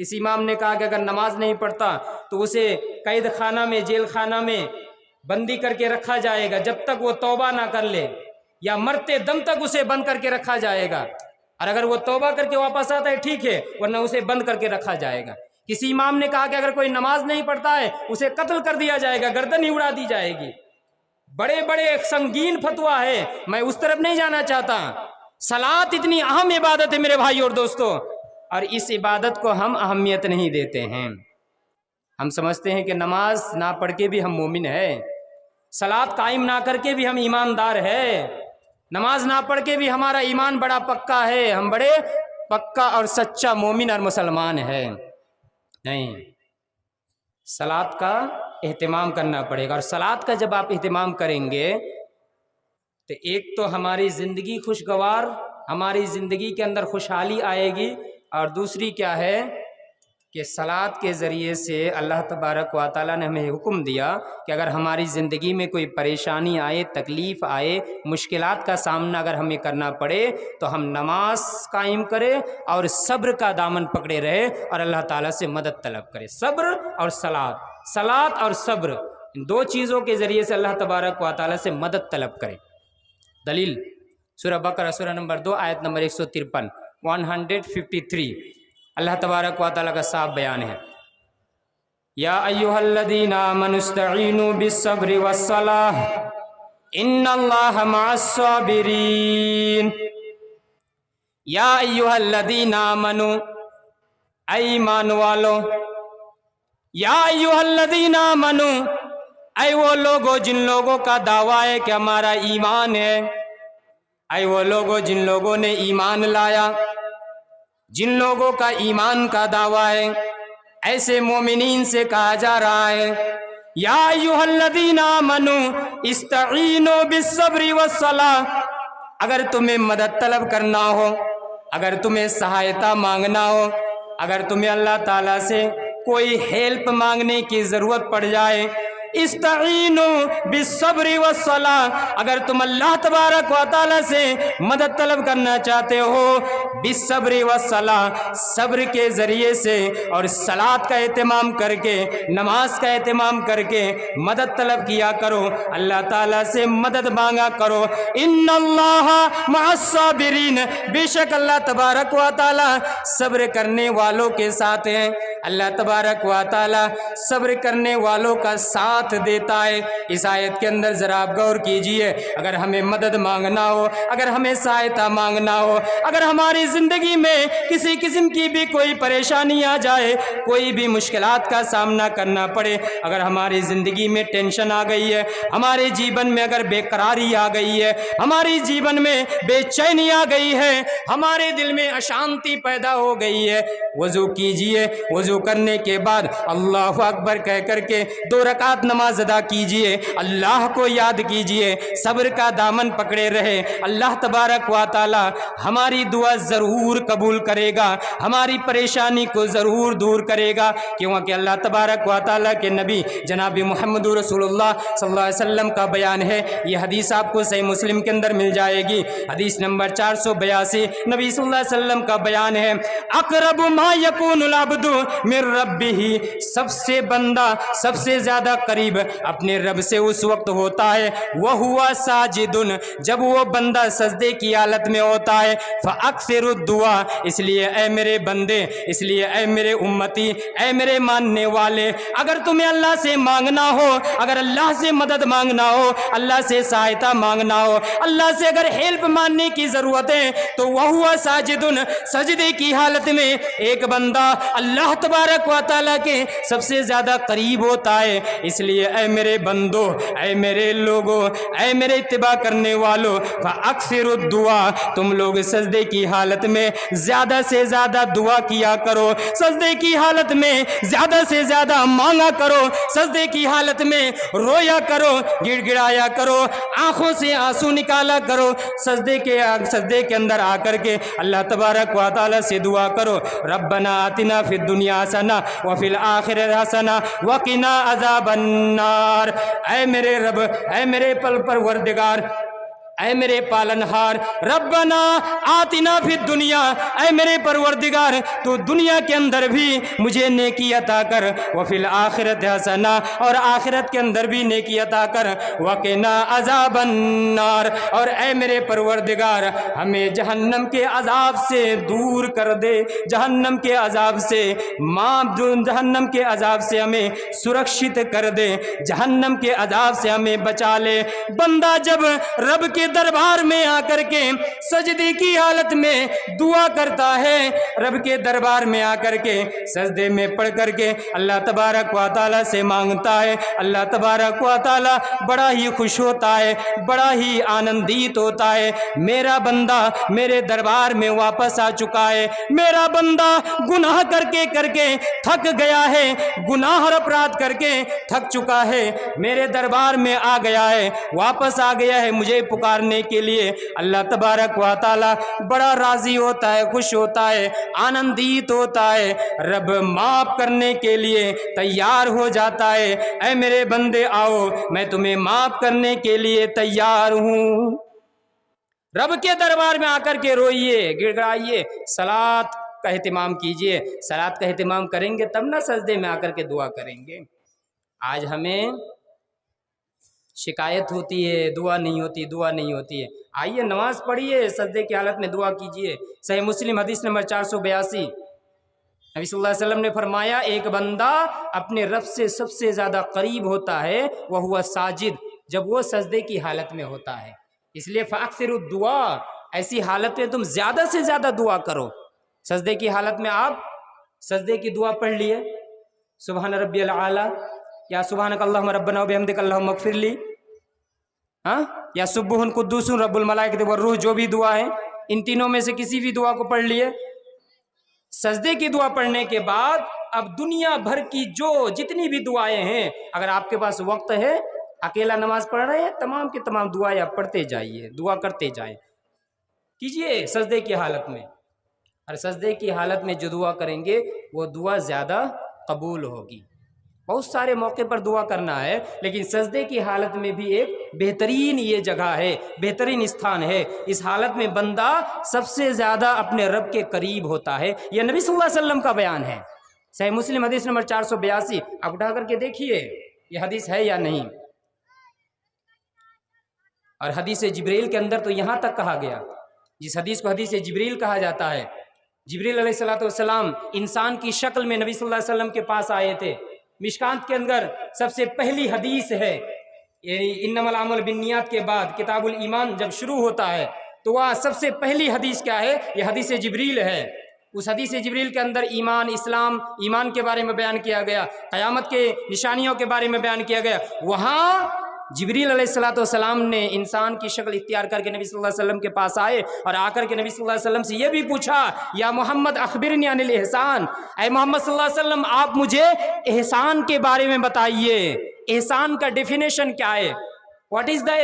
کسی امام نے کہا کہ اگر نماز نہیں پڑھتا تو اسے قید خانہ میں، جیل خانہ میں بندی کر کے رکھا جائے گا جب تک وہ توبہ نہ کر لے، یا مرتے دم تک اسے بند کر کے رکھا جائے گا، اور اگر وہ توبہ کر کے واپس آتا ہے ٹھیک ہے، ورنہ اسے بند کر کے رکھا جائے گا۔ کسی امام نے کہا کہ اگر کوئی نماز نہیں پڑھتا ہے اسے قتل کر دیا جائے گا، گردن ہی اڑا دی جائے گی۔ بڑے بڑے سنگین فتویٰ ہے، میں اس طرف نہیں جانا چاہتا۔ صلاۃ اتنی اہم عبادت ہے میرے بھائی اور دوستو، اور اس عبادت کو ہم اہمیت نہیں دیتے ہیں۔ ہم سمجھتے ہیں کہ نماز نہ پڑھ کے بھی ہم مومن ہیں، صلاۃ قائم نہ کر کے بھی ہم ایماندار ہیں، نماز نہ پڑھ کے بھی ہمارا ایمان بڑا پکا ہے، ہم بڑے پکا اور سچا مومن اور مسلمان ہیں۔ نہیں، صلاۃ کا اہتمام کرنا پڑے گا، اور صلاۃ کا جب آپ اہتمام کریں گے تو ایک تو ہماری زندگی خوشگوار، ہماری زندگی کے اندر خوشحالی آئے گی، اور دوسری کیا ہے کہ صلاۃ کے ذریعے سے اللہ تبارک و تعالیٰ نے ہمیں حکم دیا کہ اگر ہماری زندگی میں کوئی پریشانی آئے، تکلیف آئے، مشکلات کا سامنا اگر ہمیں کرنا پڑے تو ہم نماز قائم کریں اور صبر کا دامن پکڑے رہے اور اللہ تعالیٰ سے مدد طلب کرے۔ صبر اور صلاۃ اور صبر، ان دو چیزوں کے ذریعے سے اللہ تبارک و تعالیٰ سے مدد طلب کرے۔ دلیل سورہ بقرہ سورہ نمبر 2 آیت نمبر 153 153، اللہ تبارک و تعالیٰ کا صاف بیان ہے، یا ایھا الذین آمنوا استعینوا بالصبر والصلاۃ ان اللہ مع الصابرین۔ یا ایھا الذین آمنوا، اے ایمان والو، یا ایھا الذین آمنوا، اے وہ لوگوں جن لوگوں کا دعویٰ ہے کہ ہمارا ایمان ہے، اے وہ لوگوں جن لوگوں نے ایمان لایا، جن لوگوں کا ایمان کا دعویٰ ہے، ایسے مومنین سے کہا جا رہا ہے یا ایھا الذین آمنوا استعینوا بالصبر والصلاۃ، اگر تمہیں مدد طلب کرنا ہو، اگر تمہیں سہایتا مانگنا ہو، اگر تمہیں اللہ تعالیٰ سے کوئی ہیلپ مانگنے کی ضرورت پڑ جائے، استعینوا بالصبر والصلاۃ، اگر تم اللہ تبارک و تعالیٰ سے مدد طلب کرنا چاہتے ہو، بالصبر والصلاۃ، صبر کے ذریعے سے اور صلاۃ کا اہتمام کر کے، نماز کا اہتمام کر کے مدد طلب کیا کرو، اللہ تعالیٰ سے مدد مانگا کرو۔ ان اللہ مع الصابرین، بے شک اللہ تبارک و تعالیٰ صبر کرنے والوں کے ساتھ ہیں، اللہ تبارک و تعالیٰ صبر کرنے والوں کا ساتھ دیتا ہے۔ اس آیت کے اندر ذرا آپ غور کیجئے، اگر ہمیں مدد مانگنا ہو، اگر ہمیں سہایتا مانگنا ہو، اگر ہماری زندگی میں کسی قسم کی بھی کوئی پریشانی آ جائے، کوئی بھی مشکلات کا سامنا کرنا پڑے، اگر ہماری زندگی میں ٹینشن آ گئی ہے، ہمارے جیون میں اگر بے قراری آ گئی ہے، ہماری جیون میں بے چینی آ گئی ہے، ہمارے دل میں اشانتی پیدا ہو گئی ہے، وضو کیجئے، وضو کرنے کے بعد اللہ اکبر کہہ کر کے 2 رکعت نماز ادا کیجئے، اللہ کو یاد کیجئے، صبر کا دامن پکڑے رہے، اللہ تبارک و تعالی ہماری دعا ضرور قبول کرے گا، ہماری پریشانی کو ضرور دور کرے گا، کیونکہ اللہ تبارک و تعالی کے نبی جناب محمد رسول اللہ صلی اللہ علیہ وسلم کا بیان ہے، یہ حدیث آپ کو صحیح مسلم کے اندر مل جائے گی، حدیث نمبر 482، نبی صلی اللہ علیہ وسلم کا بیان ہے، اقرب ما یکون العبد من ربہ، سب سے بندہ سب سے زیادہ قریب اپنے رب سے اس وقت ہوتا ہے وَهُوَ ساجد، جب وہ بندہ سجدے کی حالت میں ہوتا ہے، فَأَكْثِرُ الدُّعَا، اس لیے اے میرے بندے، اس لیے اے میرے امتی، اے میرے ماننے والے، اگر تمہیں اللہ سے مانگنا ہو، اگر اللہ سے مدد مانگنا ہو، اللہ سے سہایتا مانگنا ہو، اللہ سے اگر ہیلپ مانگنے کی ضرورت ہے تو وَهُوَ ساجد، سجدے کی حالت میں ایک بندہ اللہ تبارک و تعالیٰ کے سب سے زیادہ قریب ہوتا ہے، اس لیے اے میرے بندو، اے میرے لوگوں، اے میرے اتباع کرنے والوں، فَأَكْثِرُ الدُّعَا، تم لوگ سجدے کی حالت میں زیادہ سے زیادہ دعا کیا کرو، سجدے کی حالت میں زیادہ سے زیادہ مانگا کرو، سجدے کی حالت میں رویا کرو، گڑ گڑایا کرو، آنکھوں سے آنسو نکالا کرو، سجدے کے اندر آ کر کے اللہ تبارک و تعالیٰ سے دعا کرو، ربنا آتنا فی الدنیا حسنہ وفی الآخرۃ حسنہ وقنا عذاب النار، اے میرے رب، اے میرے پروردگار، اے میرے پالنہار ربنا آتنا فی الدنیا، اے میرے پروردگار تو دنیا کے اندر بھی مجھے نیکی عطا کر، وفی الآخرۃ حسنہ، اور آخرت کے اندر بھی نیکی عطا کر، وقنا عذاب النار، اور اے میرے پروردگار ہمیں جہنم کے عذاب سے دور کر دے، جہنم کے عذاب سے جہنم کے عذاب سے ہمیں سرکشت کر دے، جہنم کے عذاب سے ہمیں بچا لے۔ بندہ جب رب کے دربار میں آ کر کے سجدے کی حالت میں دعا کرتا ہے، رب کے دربار میں آ کر کے سجدے میں پڑھ کر کے اللہ تبارک و تعالیٰ سے مانگتا ہے، اللہ تبارک و تعالیٰ بڑا ہی خوش ہوتا ہے، بڑا ہی آنندیت ہوتا ہے۔ میرا بندہ میرے دربار میں واپس آ چکا ہے، میرا بندہ گناہ کر کے تھک گیا ہے، گناہ اور اپرادھ کر کے تھک چکا ہے، میرے دربار میں آ گیا ہے، واپس آ گیا ہے مجھے پکارنے کے لیے۔ اللہ تبارک و تعالیٰ بڑا راضی ہوتا ہے، خوش ہوتا ہے، آنندیت ہوتا ہے، رب معاف کرنے کے لیے تیار ہو جاتا ہے۔ اے میرے بندے آؤ، میں تمہیں معاف کرنے کے لیے تیار ہوں۔ رب کے دربار میں آ کر کے روئیے، گڑ گڑائیے، صلات کا اہتمام کیجئے۔ صلات کا اہتمام کریں گے تب نہ سجدے میں آ کر کے دعا کریں گے۔ آج ہمیں شکایت ہوتی ہے، دعا نہیں ہوتی، دعا نہیں ہوتی ہے۔ آئیے نماز پڑھیے، سجدے کی حالت میں دعا کیجئے۔ صحیح مسلم حدیث نمبر 482، نبی صلی اللہ علیہ وسلم نے فرمایا ایک بندہ اپنے رب سے سب سے زیادہ قریب ہوتا ہے وہو ساجد، جب وہ سجدے کی حالت میں ہوتا ہے۔ اس لیے فاکثروا الدعاء، ایسی حالت میں تم زیادہ سے زیادہ دعا کرو۔ سجدے کی حالت میں آپ سجدے کی دعا پڑھ لیے، سبحان ربی الاعلی، یا سبحانک اللہم ربنا وبحمدک اللہم اغفر لی، یا سبح قدوس رب الملائکۃ والروح، جو بھی دعا ہے ان تینوں میں سے کسی بھی دعا کو پڑھ لیے۔ سجدے کی دعا پڑھنے کے بعد اب دنیا بھر کی جتنی بھی دعائیں ہیں، اگر آپ کے پاس وقت ہے، اکیلا نماز پڑھ رہے ہیں، تمام کی تمام دعائیں آپ پڑھتے جائیے، دعا کرتے جائیں، کیجئے سجدے کی حالت میں۔ اور سجدے کی حالت میں جو دعا کریں گے وہ دعا زیادہ قبول ہوگی۔ بہت سارے موقع پر دعا کرنا ہے، لیکن سجدے کی حالت میں بھی ایک بہترین یہ جگہ ہے، بہترین استھان ہے۔ اس حالت میں بندہ سب سے زیادہ اپنے رب کے قریب ہوتا ہے۔ یہ نبی صلی اللہ علیہ وسلم کا بیان ہے، صحیح مسلم حدیث نمبر 482، آپ اٹھا کر کے دیکھیے یہ حدیث ہے یا نہیں۔ اور حدیث جبریل کے اندر تو یہاں تک کہا گیا، جس حدیث کو حدیث جبریل کہا جاتا ہے، جبریل علیہ السلام انسان کی شکل میں نبی صلی اللہ علیہ وسلم کے پاس آئے تھے۔ مشکات کے اندر سب سے پہلی حدیث ہے، یعنی انما الاعمال بالنیات کے بعد کتاب الایمان جب شروع ہوتا ہے تو وہاں سب سے پہلی حدیث کیا ہے؟ یہ حدیث جبریل ہے۔ اس حدیث جبریل کے اندر ایمان، اسلام، ایمان کے بارے میں بیان کیا گیا، قیامت کے نشانیوں کے بارے میں بیان کیا گیا۔ وہاں جبریل علیہ السلام نے انسان کی شکل اختیار کر کے نبی صلی اللہ علیہ وسلم کے پاس آئے اور آ کر کے نبی صلی اللہ علیہ وسلم سے یہ بھی پوچھا، یا محمد اخبرنی عن الاحسان، اے محمد صلی اللہ علیہ وسلم آپ مجھے احسان کے بارے میں بتائیے، احسان کا ڈیفینیشن کیا ہے؟ What is the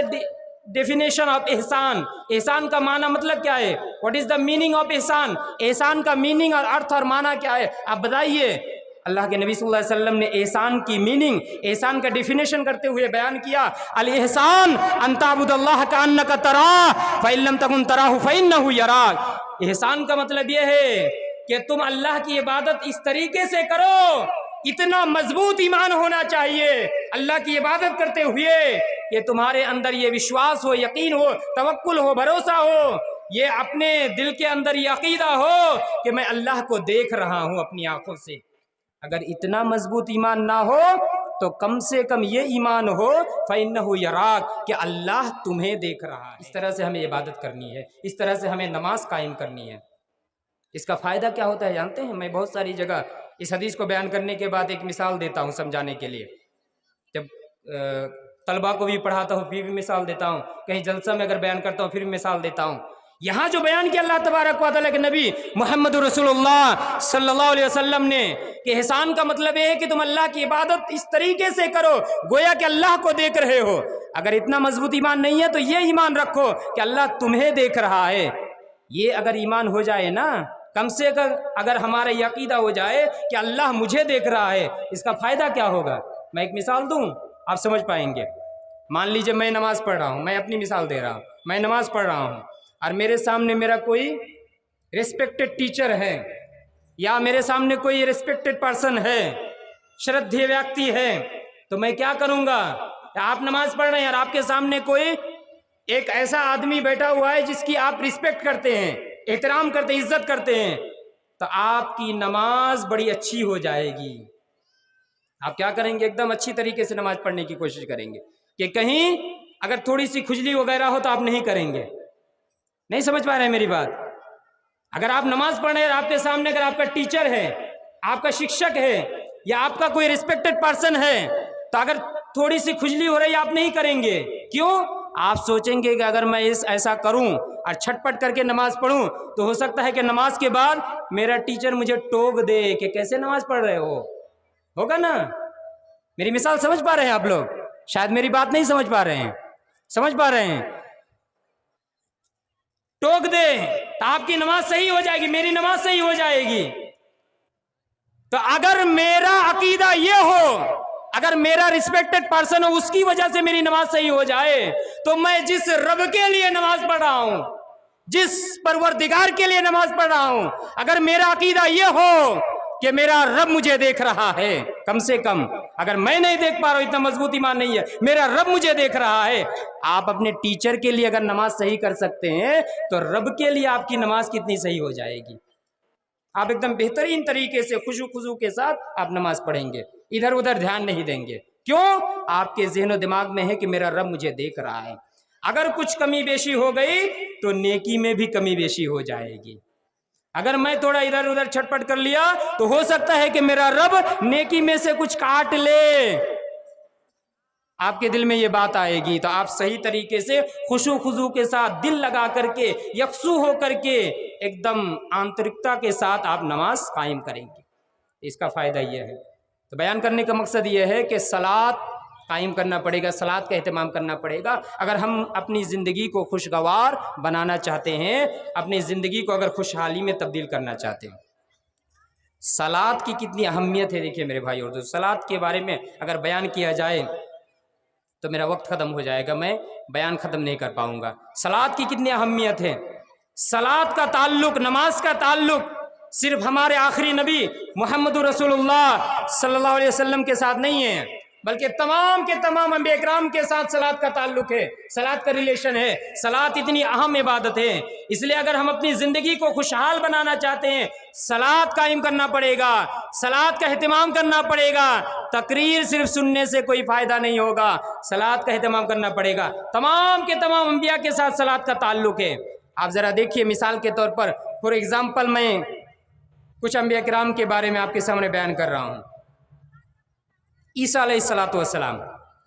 definition of احسان؟ احسان کا معنی مطلب کیا ہے؟ What is the meaning of احسان؟ احسان کا میننگ اور ارتھ اور معنی کیا ہے؟ آپ بتائیے۔ اللہ کے نبی صلی اللہ علیہ وسلم نے احسان کی میننگ، احسان کا ڈیفینیشن کرتے ہوئے بیان کیا، الاحسان ان تعبد اللہ کانک تراہ فإن لم تکن تراہ فإنہ یراک۔ احسان کا مطلب یہ ہے کہ تم اللہ کی عبادت اس طریقے سے کرو، اتنا مضبوط ایمان ہونا چاہیے اللہ کی عبادت کرتے ہوئے کہ تمہارے اندر یہ وشواس ہو، یقین ہو، توکل ہو، بھروسہ ہو، یہ اپنے دل کے اندر یہ عقیدہ ہو کہ میں اللہ کو دیکھ رہا ہوں اپنی آنکھوں سے۔ اگر اتنا مضبوط ایمان نہ ہو تو کم سے کم یہ ایمان ہو فَإِنَّهُ يَرَاكَ، کہ اللہ تمہیں دیکھ رہا ہے۔ اس طرح سے ہمیں عبادت کرنی ہے، اس طرح سے ہمیں نماز قائم کرنی ہے۔ اس کا فائدہ کیا ہوتا ہے جانتے ہیں؟ میں بہت ساری جگہ اس حدیث کو بیان کرنے کے بعد ایک مثال دیتا ہوں سمجھانے کے لیے۔ جب طلباء کو بھی پڑھاتا ہوں پھر بھی مثال دیتا ہوں، کہیں جلسہ میں اگر بیان کرتا ہوں پھر بھی مثال دیتا ہوں۔ یہاں جو بیان کیا اللہ تبارک و تعالیٰ کے نبی محمد رسول اللہ صلی اللہ علیہ وسلم نے کہ احسان کا مطلب یہ ہے کہ تم اللہ کی عبادت اس طریقے سے کرو گویا کہ اللہ کو دیکھ رہے ہو۔ اگر اتنا مضبوط ایمان نہیں ہے تو یہ ایمان رکھو کہ اللہ تمہیں دیکھ رہا ہے۔ یہ اگر ایمان ہو جائے نا، کم سے کم اگر ہمارا یہ عقیدہ ہو جائے کہ اللہ مجھے دیکھ رہا ہے، اس کا فائدہ کیا ہوگا؟ میں ایک مثال دوں، آپ سمجھ پائیں گے۔ مان لیجئے میں نماز پڑھ رہا ہوں، میں اپنی مثال دے رہا ہوں، میں نماز پڑھ رہا ہوں اور میرے سامنے میرا کوئی ریسپیکٹڈ ٹیچر ہے یا میرے سامنے کوئی ریسپیکٹڈ پرسن ہے، شردھیہ ویکتی ہے، تو میں کیا کروں گا؟ آپ نماز پڑھ رہے ہیں اور آپ کے سامنے کوئی ایک ایسا آدمی بیٹھا ہوا ہے جس کی آپ رسپیکٹ کرتے ہیں، احترام کرتے ہیں، عزت کرتے ہیں، تو آپ کی نماز بڑی اچھی ہو جائے گی۔ آپ کیا کریں گے؟ ایک دم اچھی طریقے سے نماز پڑھنے کی کوشش کریں گے کہ کہیں اگر تھوڑی سی کھجلی وغیرہ ہو تو آپ نہیں کریں گے۔ نہیں سمجھ پا رہے ہیں میری بات؟ اگر آپ نماز پڑھ رہے ہیں اور آپ کے سامنے اگر آپ کا ٹیچر ہے، آپ کا شکشک ہے یا آپ کا کوئی ریسپیکٹڈ پرسن ہے، تو اگر تھوڑی سی کھجلی ہو رہی ہے آپ نہیں کریں گے۔ کیوں؟ آپ سوچیں گے کہ اگر میں ایسا کروں اور چھٹ پٹ کر کے نماز پڑھوں تو ہو سکتا ہے کہ نماز کے بعد میرا ٹیچر مجھے ٹوک دے کہ کیسے نماز پڑھ رہے ہو، ہوگا نا؟ میری مثال سمجھ پا رہے ہیں آپ لوگ؟ شاید میری بات نہیں سمجھ پا رہے ہیں، سمجھ پا رہے ہیں؟ ٹوک دے تو آپ کی نماز صحیح ہو جائے گی، میری نماز صحیح ہو جائے گی۔ تو اگر میرا عقیدہ یہ ہو، اگر میرا ریسپیکٹڈ پرسن ہو، اس کی وجہ سے میری نماز صحیح ہو جائے، تو میں جس رب کے لیے نماز پڑھ رہا ہوں، جس پروردگار کے لیے نماز پڑھ رہا ہوں، اگر میرا عقیدہ یہ ہو کہ میرا رب مجھے دیکھ رہا ہے، کم سے کم اگر میں نہیں دیکھ پا رہا ہوں، اتنا مضبوط ایمان نہیں ہے، میرا رب مجھے دیکھ رہا ہے۔ آپ اپنے ٹیچر کے لیے اگر نماز صحیح کر سکتے ہیں تو رب کے لیے آپ کی نماز کتنی صحیح ہو جائے گی۔ آپ ایک دم بہترین طریقے سے خشوع خضوع کے ساتھ آپ نماز پڑھیں گے، ادھر ادھر دھیان نہیں دیں گے۔ کیوں؟ آپ کے ذہن و دماغ میں ہے کہ میرا رب مجھے دیکھ رہا ہے۔ اگر کچھ کمی بیشی ہو گئی تو نیکی میں بھی کمی بیشی ہو جائے گی۔ اگر میں تھوڑا ادھر ادھر چھٹ پٹ کر لیا تو ہو سکتا ہے کہ میرا رب نیکی میں سے کچھ کاٹ لے۔ آپ کے دل میں یہ بات آئے گی تو آپ صحیح طریقے سے خشوع خضوع کے ساتھ دل لگا کر کے یکسو ہو کر کے ایک دم آنترکتا کے ساتھ آپ نماز قائم کریں گے۔ اس کا فائدہ یہ ہے۔ تو بیان کرنے کا مقصد یہ ہے کہ صلاۃ قائم کرنا پڑے گا، صلاۃ کا اہتمام کرنا پڑے گا۔ اگر ہم اپنی زندگی کو خوشگوار بنانا چاہتے ہیں، اپنی زندگی کو اگر خوشحالی میں تبدیل کرنا چاہتے ہیں، صلاۃ کی کتنی اہمیت ہے۔ دیکھیے میرے بھائی اور دوست، صلاۃ کے بارے میں اگر بیان کیا جائے تو میرا وقت ختم ہو جائے گا، میں بیان ختم نہیں کر پاؤں گا۔ صلاۃ کی کتنی اہمیت ہے۔ صلاۃ کا تعلق، نماز کا تعلق صرف ہمارے آخری نبی محمد رسول اللہ صلی اللہ علیہ وسلم کے ساتھ نہیں ہے، بلکہ تمام کے تمام انبیاء اکرام کے ساتھ صلاۃ کا تعلق ہے، صلاۃ کا ریلیشن ہے۔ صلاۃ اتنی اہم عبادت ہے، اس لیے اگر ہم اپنی زندگی کو خوشحال بنانا چاہتے ہیں، صلاۃ قائم کرنا پڑے گا، صلاۃ کا اہتمام کرنا پڑے گا۔ تقریر صرف سننے سے کوئی فائدہ نہیں ہوگا، صلاۃ کا اہتمام کرنا پڑے گا۔ تمام کے تمام انبیاء کے ساتھ صلاۃ کا تعلق ہے۔ آپ ذرا دیکھیے، مثال کے طور پر فور ایگزامپل میں کچھ انبیاء کرام کے بارے میں آپ کے سامنے بیان کر رہا ہوں۔ عیسیٰ علیہ السلام،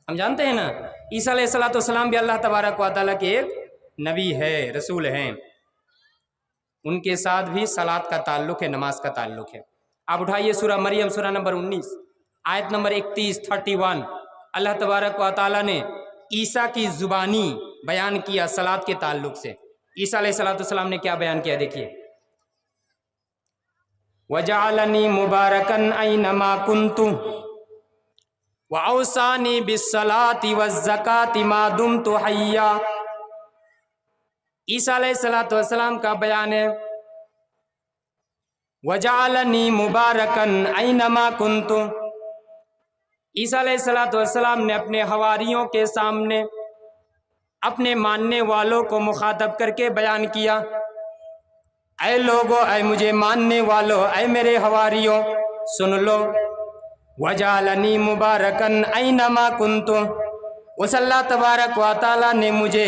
ہم جانتے ہیں نا، عیسیٰ علیہ السلام بھی اللہ تبارک و تعالیٰ کے ایک نبی ہے، رسول ہیں۔ ان کے ساتھ بھی صلاۃ کا تعلق ہے، نماز کا تعلق ہے۔ آپ اٹھائیے سورہ مریم، سورہ نمبر 19، آیت نمبر 31 اللہ تبارک و تعالیٰ نے عیسیٰ کی زبانی بیان کیا صلاۃ کے تعلق سے۔ عیسیٰ علیہ السلام نے کیا بیان کیا؟ دیکھیے، وَجَعَلَنِي مُبَارَكًا أَيْنَمَا كُنتُ وَأَوْصَانِي بِالصَّلَاةِ وَالزَّكَاةِ مَا دُمْتُ حَيًّا۔ عیسیٰ علیہ السلام کا بیان ہے، وَجَعَلَنِي مُبَارَكًا أَيْنَمَا كُنتُ۔ عیسیٰ علیہ السلام نے اپنے حواریوں کے سامنے اپنے ماننے والوں کو مخاطب کر کے بیان کیا، اے لوگو، اے مجھے ماننے والو، اے میرے حواریوں، سن لو، وَجَعَلَنِي مُبَارَكًا أَيْنَمَا كُنتُ۔ اس اللہ تبارک و تعالیٰ نے مجھے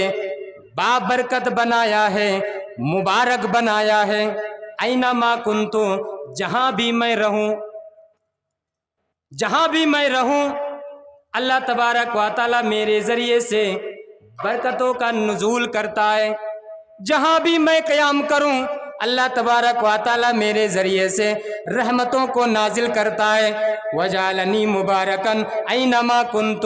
بابرکت بنایا ہے، مبارک بنایا ہے، أَيْنَمَا كُنتُ، جہاں بھی میں رہوں، جہاں بھی میں رہوں اللہ تبارک و تعالیٰ میرے ذریعے سے برکتوں کا نزول کرتا ہے۔ جہاں بھی میں قیام کروں اللہ تبارک و تعالیٰ میرے ذریعے سے رحمتوں کو نازل کرتا ہے۔ وَجَعَلَنِي مُبَارَكًا أَيْنَمَا كُنتُ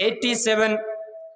87।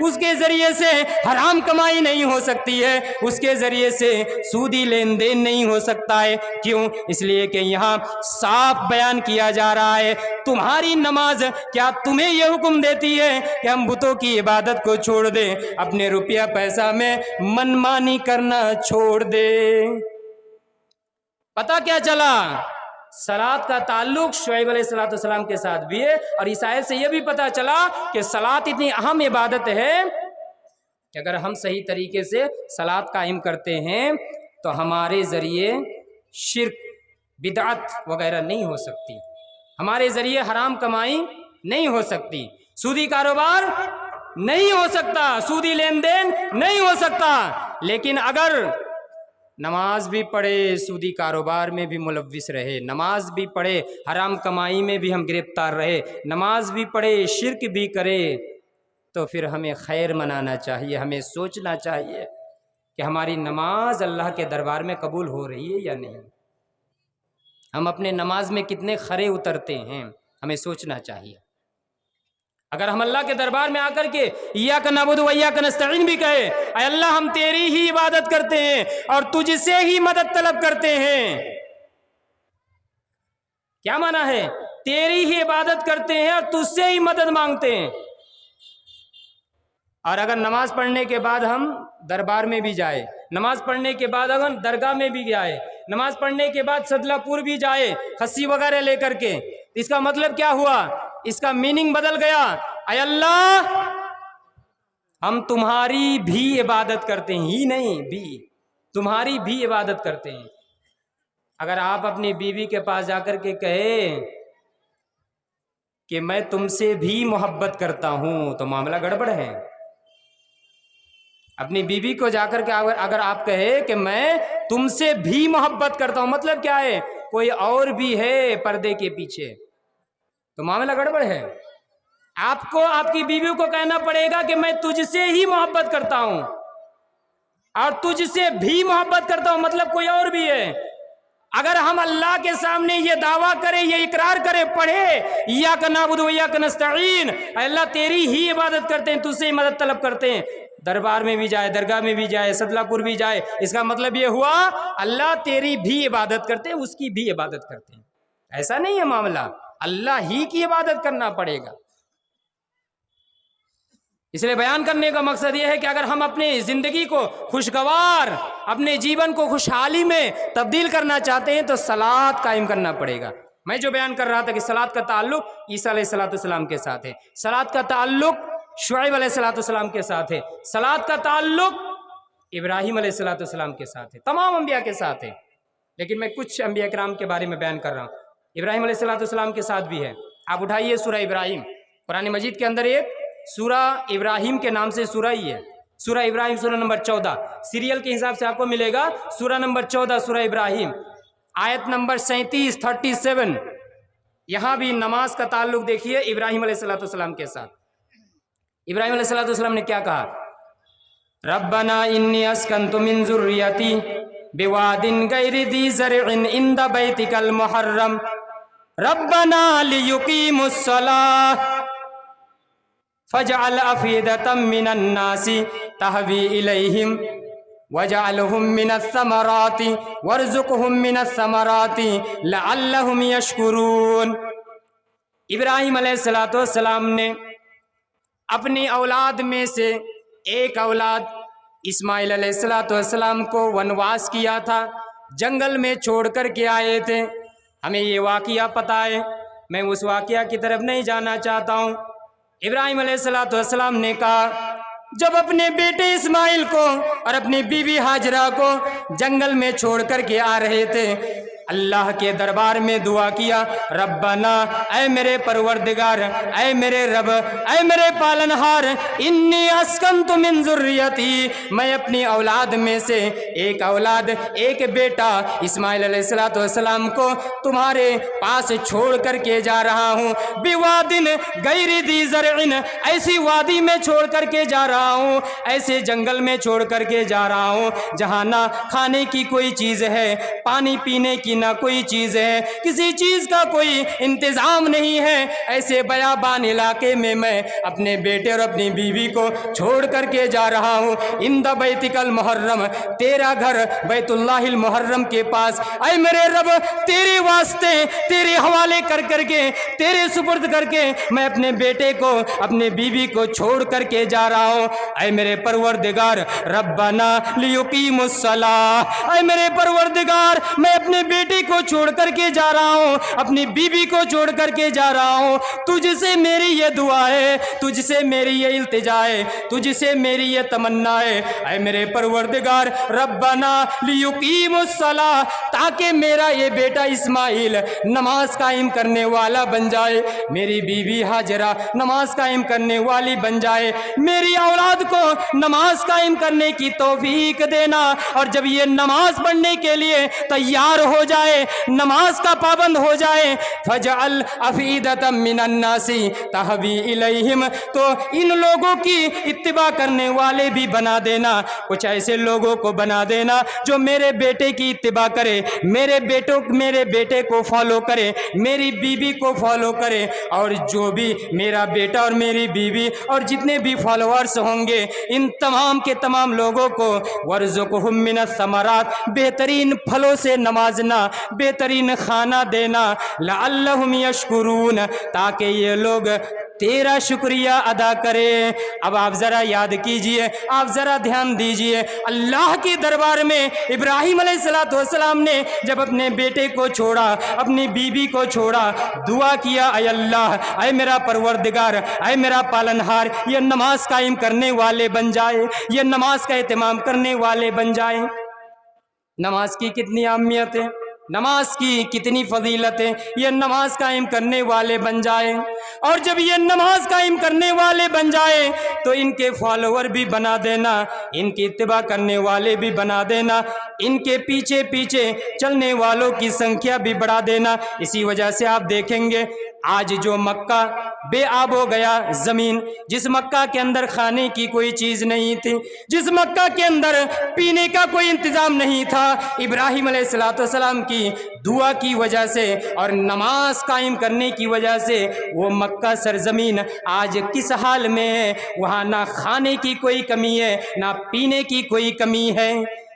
اس کے ذریعے سے حرام کمائی نہیں ہو سکتی ہے، اس کے ذریعے سے سودی لین دین نہیں ہو سکتا ہے۔ کیوں؟ اس لیے کہ یہاں صاف بیان کیا جا رہا ہے تمہاری نماز کیا تمہیں یہ حکم دیتی ہے کہ ہم بتوں کی عبادت کو چھوڑ دیں، اپنے روپیہ پیسہ میں منمانی کرنا چھوڑ دیں؟ پتہ کیا چلا؟ صلاۃ کا تعلق شعیب علیہ السلام کے ساتھ بھی ہے، اور اس آیت سے یہ بھی پتہ چلا کہ صلاۃ اتنی اہم عبادت ہے کہ اگر ہم صحیح طریقے سے صلاۃ قائم کرتے ہیں تو ہمارے ذریعے شرک، بدعت وغیرہ نہیں ہو سکتی، ہمارے ذریعے حرام کمائی نہیں ہو سکتی، سودی کاروبار نہیں ہو سکتا، سودی لین دین نہیں ہو سکتا۔ لیکن اگر نماز بھی پڑھے، سودی کاروبار میں بھی ملوث رہے، نماز بھی پڑھے، حرام کمائی میں بھی ہم گرفتار رہے، نماز بھی پڑھے، شرک بھی کرے، تو پھر ہمیں خیر منانا چاہیے، ہمیں سوچنا چاہیے کہ ہماری نماز اللہ کے دربار میں قبول ہو رہی ہے یا نہیں، ہم اپنے نماز میں کتنے کھرے اترتے ہیں، ہمیں سوچنا چاہیے۔ اگر ہم اللہ کے دربار میں آ کر کے ایاک نعبد و ایاک نستعین بھی کہے، اے اللہ ہم تیری ہی عبادت کرتے ہیں اور تجھ سے ہی مدد طلب کرتے ہیں، کیا معنی ہے؟ تیری ہی عبادت کرتے ہیں اور تجھ سے ہی مدد مانگتے ہیں۔ اور اگر نماز پڑھنے کے بعد ہم دربار میں بھی جائے، نماز پڑھنے کے بعد اگر درگاہ میں بھی جائے، نماز پڑھنے کے بعد صدلہ پور بھی جائے خصی وغیرہ لے کر کے، اس کا مطلب کیا ہوا؟ اس کا میننگ بدل گیا، اے اللہ ہم تمہاری بھی عبادت کرتے ہیں، ہی نہیں بھی تمہاری بھی عبادت کرتے ہیں۔ اگر آپ اپنی بیوی کے پاس جا کر کے کہیں کہ میں تم سے بھی محبت کرتا ہوں تو معاملہ گڑبڑ ہے۔ اپنی بیوی کو جا کر کے اگر آپ کہے کہ میں تم سے بھی محبت کرتا ہوں، مطلب کیا ہے؟ کوئی اور بھی ہے پردے کے پیچھے، تو معاملہ گڑبڑ ہے۔ آپ کو آپ کی بیوی کو کہنا پڑے گا کہ میں تجھ سے ہی محبت کرتا ہوں، اور تجھ سے بھی محبت کرتا ہوں مطلب کوئی اور بھی ہے۔ اگر ہم اللہ کے سامنے یہ دعویٰ کریں، یہ اقرار کریں، پڑھے ایاک نعبد و ایاک نستعین، اے اللہ تیری ہی عبادت کرتے ہیں، تجھ سے ہی مدد طلب کرتے ہیں، دربار میں بھی جائے، درگاہ میں بھی جائے، صدلہ پور بھی جائے، اس کا مطلب یہ ہوا اللہ تیری بھی عبادت کرتے ہیں، اس کی بھی عبادت کرتے ہیں۔ ایسا نہیں ہے معاملہ، اللہ ہی کی عبادت کرنا پڑے گا۔ اس لیے بیان کرنے کا مقصد یہ ہے کہ اگر ہم اپنی زندگی کو خوشگوار، اپنے جیون کو خوشحالی میں تبدیل کرنا چاہتے ہیں تو صلاۃ قائم کرنا پڑے گا۔ میں جو بیان کر رہا تھا کہ صلاۃ کا تعلق عیسیٰ علیہ السلام کے ساتھ ہے، صلاۃ کا تعلق شعیب علیہ السلام کے ساتھ ہے، صلاۃ کا تعلق ابراہیم علیہ السلام کے ساتھ ہے، تمام انبیاء کے ساتھ ہے، لیکن میں کچھ انبیاء کرام کے بارے میں بیان کر رہا ہوں۔ ابراہیم علیہ السلام کے ساتھ بھی ہے، آپ اٹھائیے سورہ ابراہیم، قرآن مجید کے اندر ایک سورہ ابراہیم کے نام سے سورہ ہی ہے، سورہ ابراہیم، سورہ نمبر 14، سیریل کے حساب سے آپ کو ملے گا سورہ نمبر 14 سورہ ابراہیم، آیت نمبر 37 37، یہاں بھی نماز کا تعلق دیکھیے ابراہیم علیہ السلام کے ساتھ۔ ابراہیم علیہ السلام نے کیا کہا؟ ربنا انی اسکنت من ذریتی بواد غیر ذی زرع عند بیتک المحرم ربنا لیقیموا الصلاۃ فاجعل افئدة من الناس تهوی الیہم وجعلهم من الثمرات وارزقهم من الثمرات لعلهم یشکرون۔ ابراہیم علیہ السلام نے اپنی اولاد میں سے ایک اولاد اسماعیل علیہ السلام کو ونواس کیا تھا، جنگل میں چھوڑ کر کے آئے تھے۔ ہمیں یہ واقعہ پتہ ہے، میں اس واقعہ کی طرف نہیں جانا چاہتا ہوں۔ ابراہیم علیہ السلام نے کہا جب اپنے بیٹے اسماعیل کو اور اپنی بیوی ہاجرہ کو جنگل میں چھوڑ کر کے آ رہے تھے، اللہ کے دربار میں دعا کیا، ربنا اے میرے پروردگار، اے میرے رب، اے میرے پالنہار، انی اسکنت من ذریتی، میں اپنی اولاد میں سے ایک اولاد، ایک بیٹا اسماعیل علیہ السلام کو تمہارے پاس چھوڑ کر کے جا رہا ہوں، بواد غیر ذی زرع، ایسی وادی میں چھوڑ کر کے جا رہا ہوں، ایسے جنگل میں چھوڑ کر کے جا رہا ہوں جہاں نہ کھانے کی کوئی چیز ہے، پانی پینے کی نہ کوئی چیز ہے، کسی چیز کا کوئی انتظام نہیں ہے، ایسے بیابان علاقے میں میں اپنے بیٹے اور اپنی بیوی کو چھوڑ کر کے جا رہا ہوں۔ عند بیتک المحرم، تیرا گھر بیت اللہ المحرم کے پاس، اے میرے رب تیرے واسطے تیرے حوالے کر کر کے تیرے سپرد کر کے میں اپنے بیٹے کو اپنے بیوی کو چھوڑ کر کے جا رہا ہوں۔ اے میرے پروردگار ربنا لیقیموا الصلاۃ، اے میرے پروردگار میں اپنے بیٹے کو چھوڑ کر کے جا رہا ہوں، اپنی بیوی کو چھوڑ کر کے جا رہا ہوں، تجھ سے میری یہ دعا ہے، تجھ سے میری یہ التجا ہے، تجھ سے میری یہ تمنا ہے، اے میرے پروردگار ربنا لیقیموا الصلاۃ، تاکہ میرا یہ بیٹا اسماعیل نماز قائم کرنے والا بن جائے، میری بیوی ہاجرہ نماز قائم کرنے والی بن جائے، میری اولاد کو نماز قائم کرنے کی توفیق دینا، اور جب یہ نماز پڑھنے کے لیے تیار ہو جائے، نماز کا پابند ہو جائے، فَجْعَلْ أَفْئِدَةً مِّنَ النَّاسِ تَهْوِي إِلَيْهِمْ، تو ان لوگوں کی اتباع کرنے والے بھی بنا دینا، کچھ ایسے لوگوں کو بنا دینا جو میرے بیٹے کی اتباع کرے، میرے بیٹے کو فالو کرے، میری بیوی کو فالو کرے، اور جو بھی میرا بیٹا اور میری بیوی اور جتنے بھی فالوورز ہوں گے ان تمام کے تمام لوگوں کو وَارْزُقْهُم مِّنَ الثَّمَرَاتِ، بہترین پھلوں سے نوازنا، بہترین کھانا دینا، لَعَلَّهُمْ يَشْكُرُونَ، تاکہ یہ لوگ تیرا شکریہ ادا کرے۔ اب آپ ذرا یاد کیجئے، آپ ذرا دھیان دیجئے، اللہ کے دربار میں ابراہیم علیہ السلام نے جب اپنے بیٹے کو چھوڑا، اپنی بیوی کو چھوڑا، دعا کیا، اے اللہ، اے میرا پروردگار، اے میرا پالنہار، یہ نماز قائم کرنے والے بن جائے، یہ نماز کا اہتمام کرنے والے بن جائیں۔ نماز کی کتنی اہمیت ہے، نماز کی کتنی فضیلت ہے، یہ نماز قائم کرنے والے بن جائیں، اور جب یہ نماز قائم کرنے والے بن جائیں تو ان کے فالوور بھی بنا دینا، ان کی اتباع کرنے والے بھی بنا دینا، ان کے پیچھے پیچھے چلنے والوں کی سنکھیا بھی بڑھا دینا۔ اسی وجہ سے آپ دیکھیں گے آج جو مکہ بے آب ہو گیا زمین، جس مکہ کے اندر کھانے کی کوئی چیز نہیں تھی، جس مکہ کے اندر پینے کا کوئی انتظام نہیں تھا، ابراہیم علیہ السلام کی دعا کی وجہ سے اور نماز قائم کرنے کی وجہ سے وہ مکہ سرزمین آج کس حال میں ہے، وہاں نہ کھانے کی کوئی کمی ہے، نہ پینے کی کوئی کمی ہے،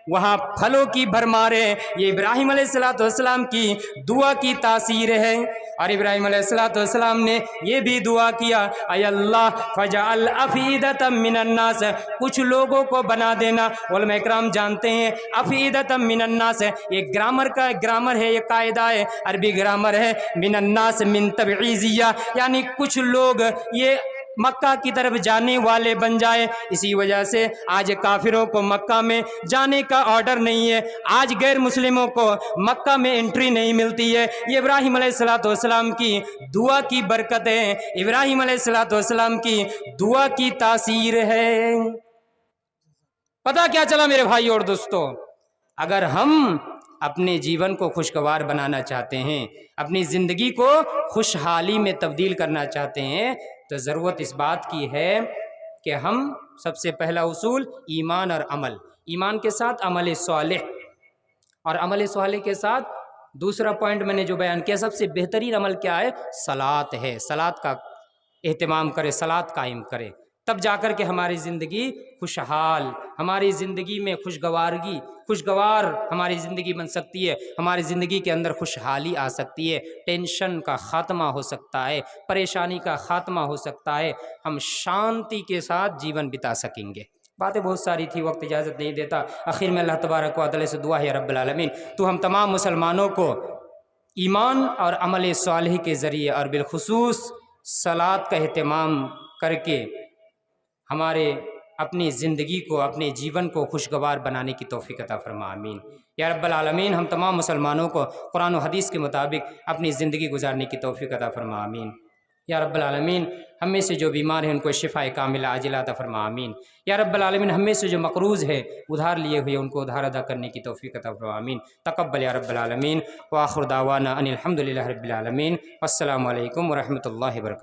وہاں پھلوں کی بھرمار ہے۔ یہ ابراہیم علیہ السلام کی دعا کی تاثیر ہے۔ اور ابراہیم علیہ السلام نے یہ بھی دعا کیا، اے اللہ فَجْعَلْ أَفْئِدَةً مِّنَ النَّاسِ، کچھ لوگوں کو بنا دینا۔ علماء اکرام جانتے ہیں أَفْئِدَةً مِّنَ النَّاسِ یہ گرامر ہے، یہ قاعدہ ہے، عربی گرامر ہے، مِّنَ النَّاسِ مِن تبعیضیہ، یعنی کچھ لوگ یہ مکہ کی طرف جانے والے بن جائے۔ اسی وجہ سے آج کافروں کو مکہ میں جانے کا آرڈر نہیں ہے، آج غیر مسلموں کو مکہ میں انٹری نہیں ملتی ہے۔ یہ ابراہیم علیہ السلام کی دعا کی برکت ہے، ابراہیم علیہ السلام کی دعا کی تاثیر ہے۔ پتہ کیا چلا میرے بھائی اور دوستو، اگر ہم اپنے جیون کو خوشگوار بنانا چاہتے ہیں، اپنی زندگی کو خوشحالی میں تبدیل کرنا چاہتے ہیں، تو ضرورت اس بات کی ہے کہ ہم سب سے پہلا اصول ایمان اور عمل، ایمان کے ساتھ عمل صالح، اور عمل صالح کے ساتھ دوسرا پوائنٹ میں نے جو بیان کیا، سب سے بہترین عمل کیا ہے؟ صلاۃ ہے، صلاۃ کا اہتمام کرے، صلاۃ قائم کرے، تب جا کر کے ہماری زندگی خوشحال، ہماری زندگی میں خوشگوار ہماری زندگی بن سکتی ہے، ہماری زندگی کے اندر خوشحالی آ سکتی ہے، ٹینشن کا خاتمہ ہو سکتا ہے، پریشانی کا خاتمہ ہو سکتا ہے، ہم شانتی کے ساتھ جیون بتا سکیں گے۔ باتیں بہت ساری تھی، وقت اجازت نہیں دیتا۔ آخر میں اللہ تبارک و تعالی سے دعا ہے رب العالمین تو ہم تمام مسلمانوں کو ایمان اور عمل صالح کے ذریعے اور بالخصوص صلاۃ کا اہتمام کر کے ہمارے اپنی زندگی کو، اپنے جیون کو خوشگوار بنانے کی توفیق عطا فرما، آمین یا رب العالمین۔ ہم تمام مسلمانوں کو قرآن و حدیث کے مطابق اپنی زندگی گزارنے کی توفیق عطا فرما، آمین یا رب العالمین۔ ہم میں سے جو بیمار ہیں ان کو شفاء کاملہ عاجلہ عطا فرما، آمین یا رب العالمین۔ ہم میں سے جو مقروض ہے، ادھار لیے ہوئے، ان کو ادھار ادا کرنے کی توفیق عطا فرما، آمین۔ تقبل یا رب العالمین، وآخر دعوانا ان الحمد للہ رب العالمین۔ السلام علیکم ورحمۃ اللہ وبرکاتہ۔